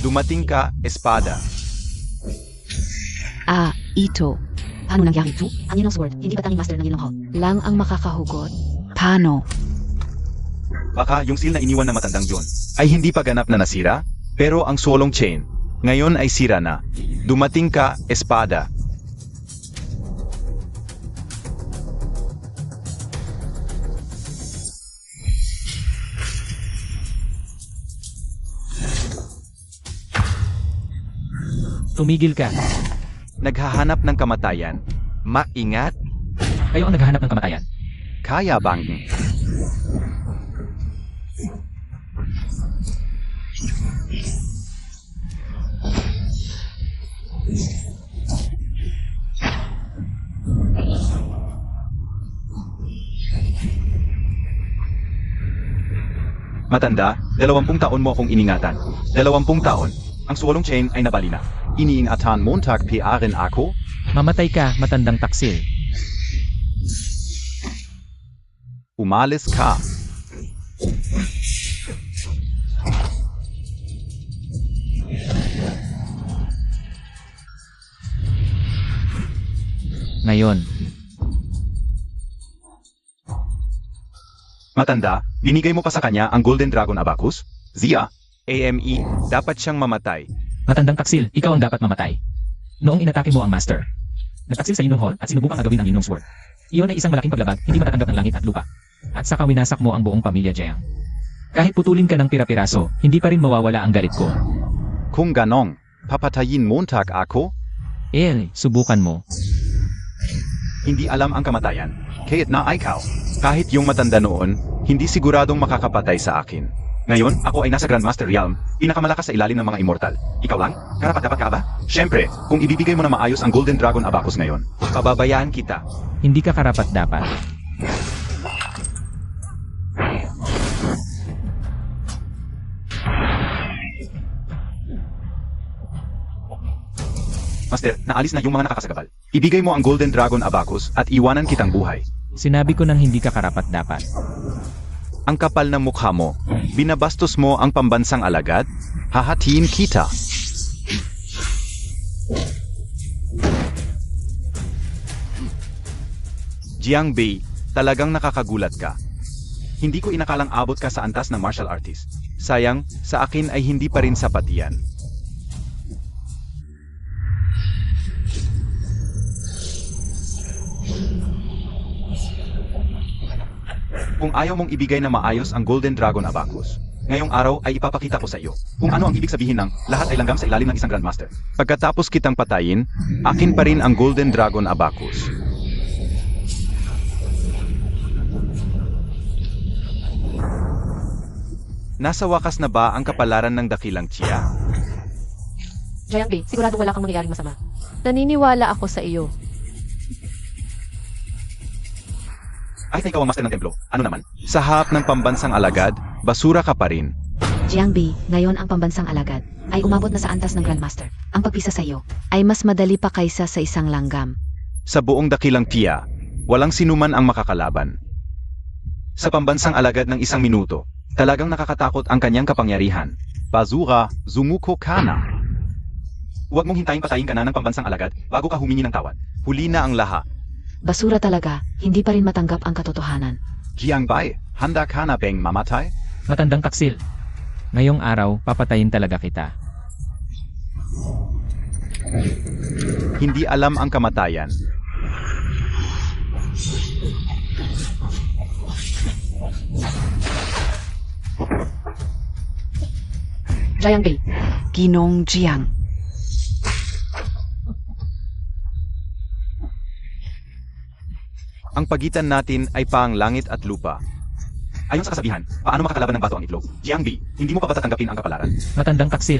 Speaker 2: Dumating ka, espada.
Speaker 5: Ito.
Speaker 1: Paano nangyari ito? Ang Yinlong Sword, hindi ba tanging master ng Yinlong Hall? Lang ang makakahugot.
Speaker 5: Paano?
Speaker 2: Baka yung seal na iniwan na matandang yon ay hindi pa ganap na nasira, pero ang solong chain, ngayon ay sira na. Dumating ka, espada.
Speaker 3: Tumigil ka.
Speaker 2: Naghahanap ng kamatayan. Maingat,
Speaker 3: Kayo ang naghahanap ng kamatayan.
Speaker 2: kaya bang? Matanda, 20 taon mo akong iningatan. 20 taon. Ang swolong chain ay nabali na. Iniingatan Montag PRN ako?
Speaker 3: Mamatay ka, matandang taksil.
Speaker 2: Umalis ka.
Speaker 3: Ngayon,
Speaker 2: Matanda, binigay mo pa sa kanya ang Golden Dragon Abacus? Zia, AME, dapat siyang mamatay.
Speaker 3: matandang taksil, ikaw ang dapat mamatay. Noong inatake mo ang master, nagtaksil sa Yinlong Hall at sinubukang agawin ang Yinlong Sword. Iyon ay isang malaking paglabag, hindi matatanggap ng langit at lupa. At saka winasak mo ang buong pamilya Jiang. Kahit putulin ka ng pira-piraso, hindi pa rin mawawala ang galit ko.
Speaker 2: Kung ganong, papatayin Montag ako?
Speaker 3: Subukan mo.
Speaker 2: Hindi alam ang kamatayan. Kaya't na ikaw. Kahit yung matanda noon, hindi siguradong makakapatay sa akin. Ngayon, ako ay nasa Grandmaster Realm, pinakamalakas sa ilalim ng mga immortal. Ikaw lang? Karapat-dapat ka ba? Siyempre, kung ibibigay mo na maayos ang Golden Dragon Abacus ngayon, pababayaan kita.
Speaker 3: Hindi ka karapat-dapat.
Speaker 2: Master, naalis na yung mga nakakasagabal. Ibigay mo ang Golden Dragon Abacus at iwanan kitang buhay.
Speaker 3: Sinabi ko nang hindi ka karapat-dapat.
Speaker 2: Ang kapal ng mukha mo, binabastos mo ang pambansang alagad, hahatiin kita. Jiang Bei, talagang nakakagulat ka. Hindi ko inakalang abot ka sa antas ng martial artist. Sayang, sa akin ay hindi pa rin sapat yan. Kung ayaw mong ibigay na maayos ang Golden Dragon Abacus, ngayong araw ay ipapakita ko sa iyo kung ano ang ibig sabihin ng lahat ay langgam sa ilalim ng isang Grandmaster. Pagkatapos kitang patayin, akin pa rin ang Golden Dragon Abacus. Nasa wakas na ba ang kapalaran ng dakilang Chia?
Speaker 4: Jiang Bei, sigurado wala kang mangyayaring masama. Naniniwala ako sa iyo.
Speaker 2: Ay, ikaw ang master ng templo. Ano naman? Sa harap ng pambansang alagad, basura ka pa rin.
Speaker 1: Jiang Bei, ngayon ang pambansang alagad ay umabot na sa antas ng Grandmaster. Ang pagpisa sa iyo ay mas madali pa kaysa sa isang langgam.
Speaker 2: Sa buong dakilang Tia, walang sinuman ang makakalaban. Sa pambansang alagad ng isang minuto, talagang nakakatakot ang kanyang kapangyarihan. Bazura, zumuko ka na. Huwag mong hintayin patayin ka na ng pambansang alagad bago ka humingi ng tawad. Huli na ang lahat.
Speaker 1: Basura talaga, hindi pa rin matanggap ang katotohanan.
Speaker 2: Jiang Bei, handa ka na bang mamatay?
Speaker 3: Matandang taksil. Ngayong araw, papatayin talaga kita.
Speaker 2: Hindi alam ang kamatayan.
Speaker 4: Jiang Bei,
Speaker 5: Ginong Jiang.
Speaker 2: Ang pagitan natin ay paang langit at lupa. Ayon sa kasabihan, paano makakalaban ng bato ang itlog? Jiang Bei, hindi mo pa ba tatanggapin ang kapalaran?
Speaker 3: Matandang taksil.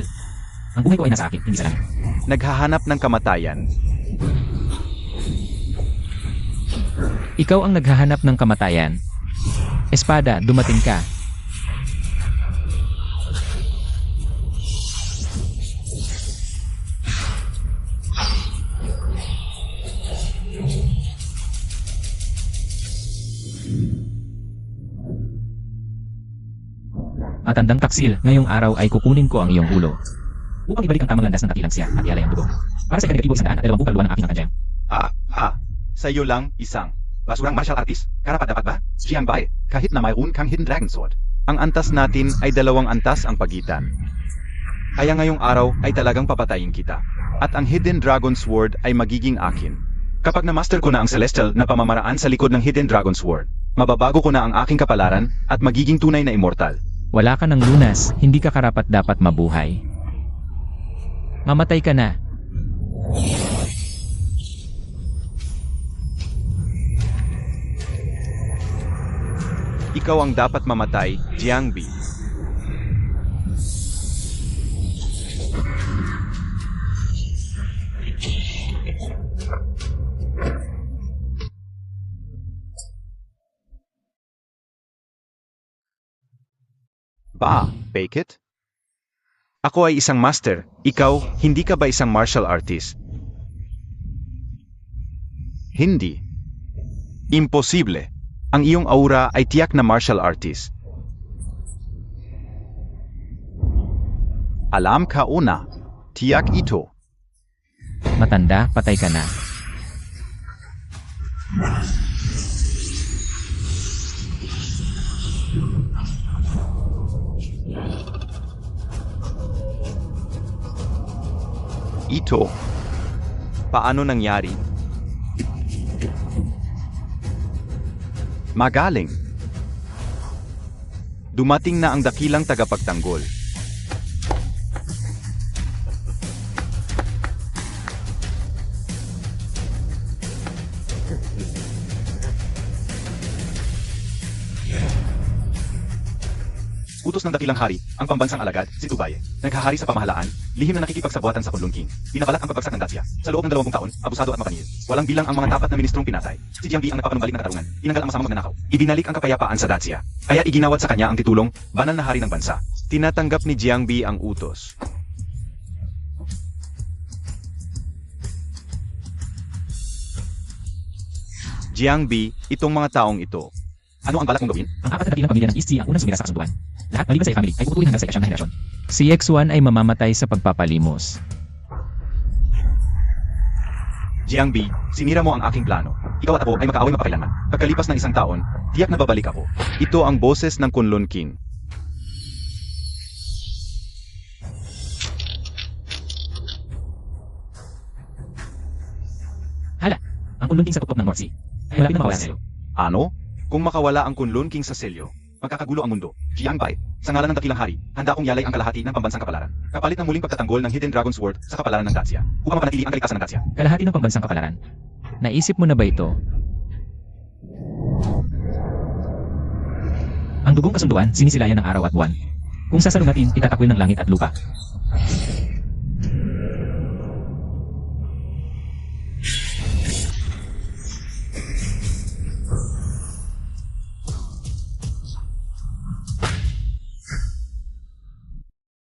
Speaker 3: Ang buhay ko ay nasa akin, hindi sa langit.
Speaker 2: Naghahanap ng kamatayan.
Speaker 3: Ikaw ang naghahanap ng kamatayan. Espada, dumating ka. Matandang taksil, ngayong araw ay kukunin ko ang iyong ulo. Upang ibalik ang tamang landas ng dakilang siya at ialay ang dugo. Para sa ikalibo 100 at 20 kaluluwa ng aking akadyang.
Speaker 2: Sa iyo lang, isang. Basurang martial artist. Karapat-dapat ba? Jiang Bei, kahit na mayroon kang Hidden Dragon Sword. Ang antas natin ay 2 antas ang pagitan. Kaya ngayong araw ay talagang papatayin kita. At ang Hidden Dragon Sword ay magiging akin. Kapag na-master ko na ang celestial na pamamaraan sa likod ng Hidden Dragon Sword, mababago ko na ang aking kapalaran at magiging tunay na immortal.
Speaker 3: Wala ka ng lunas, hindi ka karapat-dapat mabuhay. Mamatay ka na.
Speaker 2: Ikaw ang dapat mamatay, Jiang Bei. Bake it? Ako ay isang master. Ikaw, hindi ka ba isang martial artist? Hindi. Imposible. Ang iyong aura ay tiyak na martial artist. Alam ka una. Tiyak ito.
Speaker 3: Matanda, patay ka na.
Speaker 2: Ito. Paano nangyari? Magaling. Dumating na ang dakilang tagapagtanggol. Utos ng dakilang hari, ang pambansang alagad, si Tubaye. Naghahari sa pamahalaan, lihim na nakikipagsabuatan sa Kunlun King. Binabalak ang pagbagsak ng Dacia. Sa loob ng 20 taon, abusado at mapanil. Walang bilang ang mga tapat na ministrong pinatay. Si Jiangbi ang nagpapanumbalik na katarungan. Tinanggal ang masamang magnanakaw. Ibinalik ang kapayapaan sa Dacia. Kaya iginawad sa kanya ang titulong, banal na hari ng bansa. Tinatanggap ni Jiangbi ang utos. Jiangbi, itong mga taong ito. Ano ang balak mong gawin?
Speaker 3: Ang apat na dakilang pamilya ng East Sea ang unang sumira sa kasunduan. Lahat maliban sa family ay puputuin hanggang sa ikasyam na henerasyon.
Speaker 6: Si X1 ay mamamatay sa pagpapalimos.
Speaker 2: Jiangbi, sinira mo ang aking plano. Ikaw at ako ay makaaway mapakailanman. Pagkalipas ng 1 taon, tiyak na babalik ako. Ito ang boses ng Kunlun King.
Speaker 3: Hala, ang Kunlun King sa tuktok ng North Sea ay malapit na mawala sa iyo.
Speaker 2: Ano? Kung makawala ang Kunlun King sa selyo, magkakagulo ang mundo. Jiangbai, sa ngalan ng dakilang hari, handa akong yalay ang kalahati ng pambansang kapalaran. Kapalit ng muling pagtatanggol ng Hidden Dragon Sword sa kapalaran ng Dacia, upang mapanatili ang kaligtasan ng Dacia.
Speaker 3: Kalahati ng pambansang kapalaran.
Speaker 6: Naisip mo na ba ito?
Speaker 3: Ang dugong kasunduan, sinisilayan ng araw at buwan. Kung sasalungatin, itatakwil ng langit at lupa.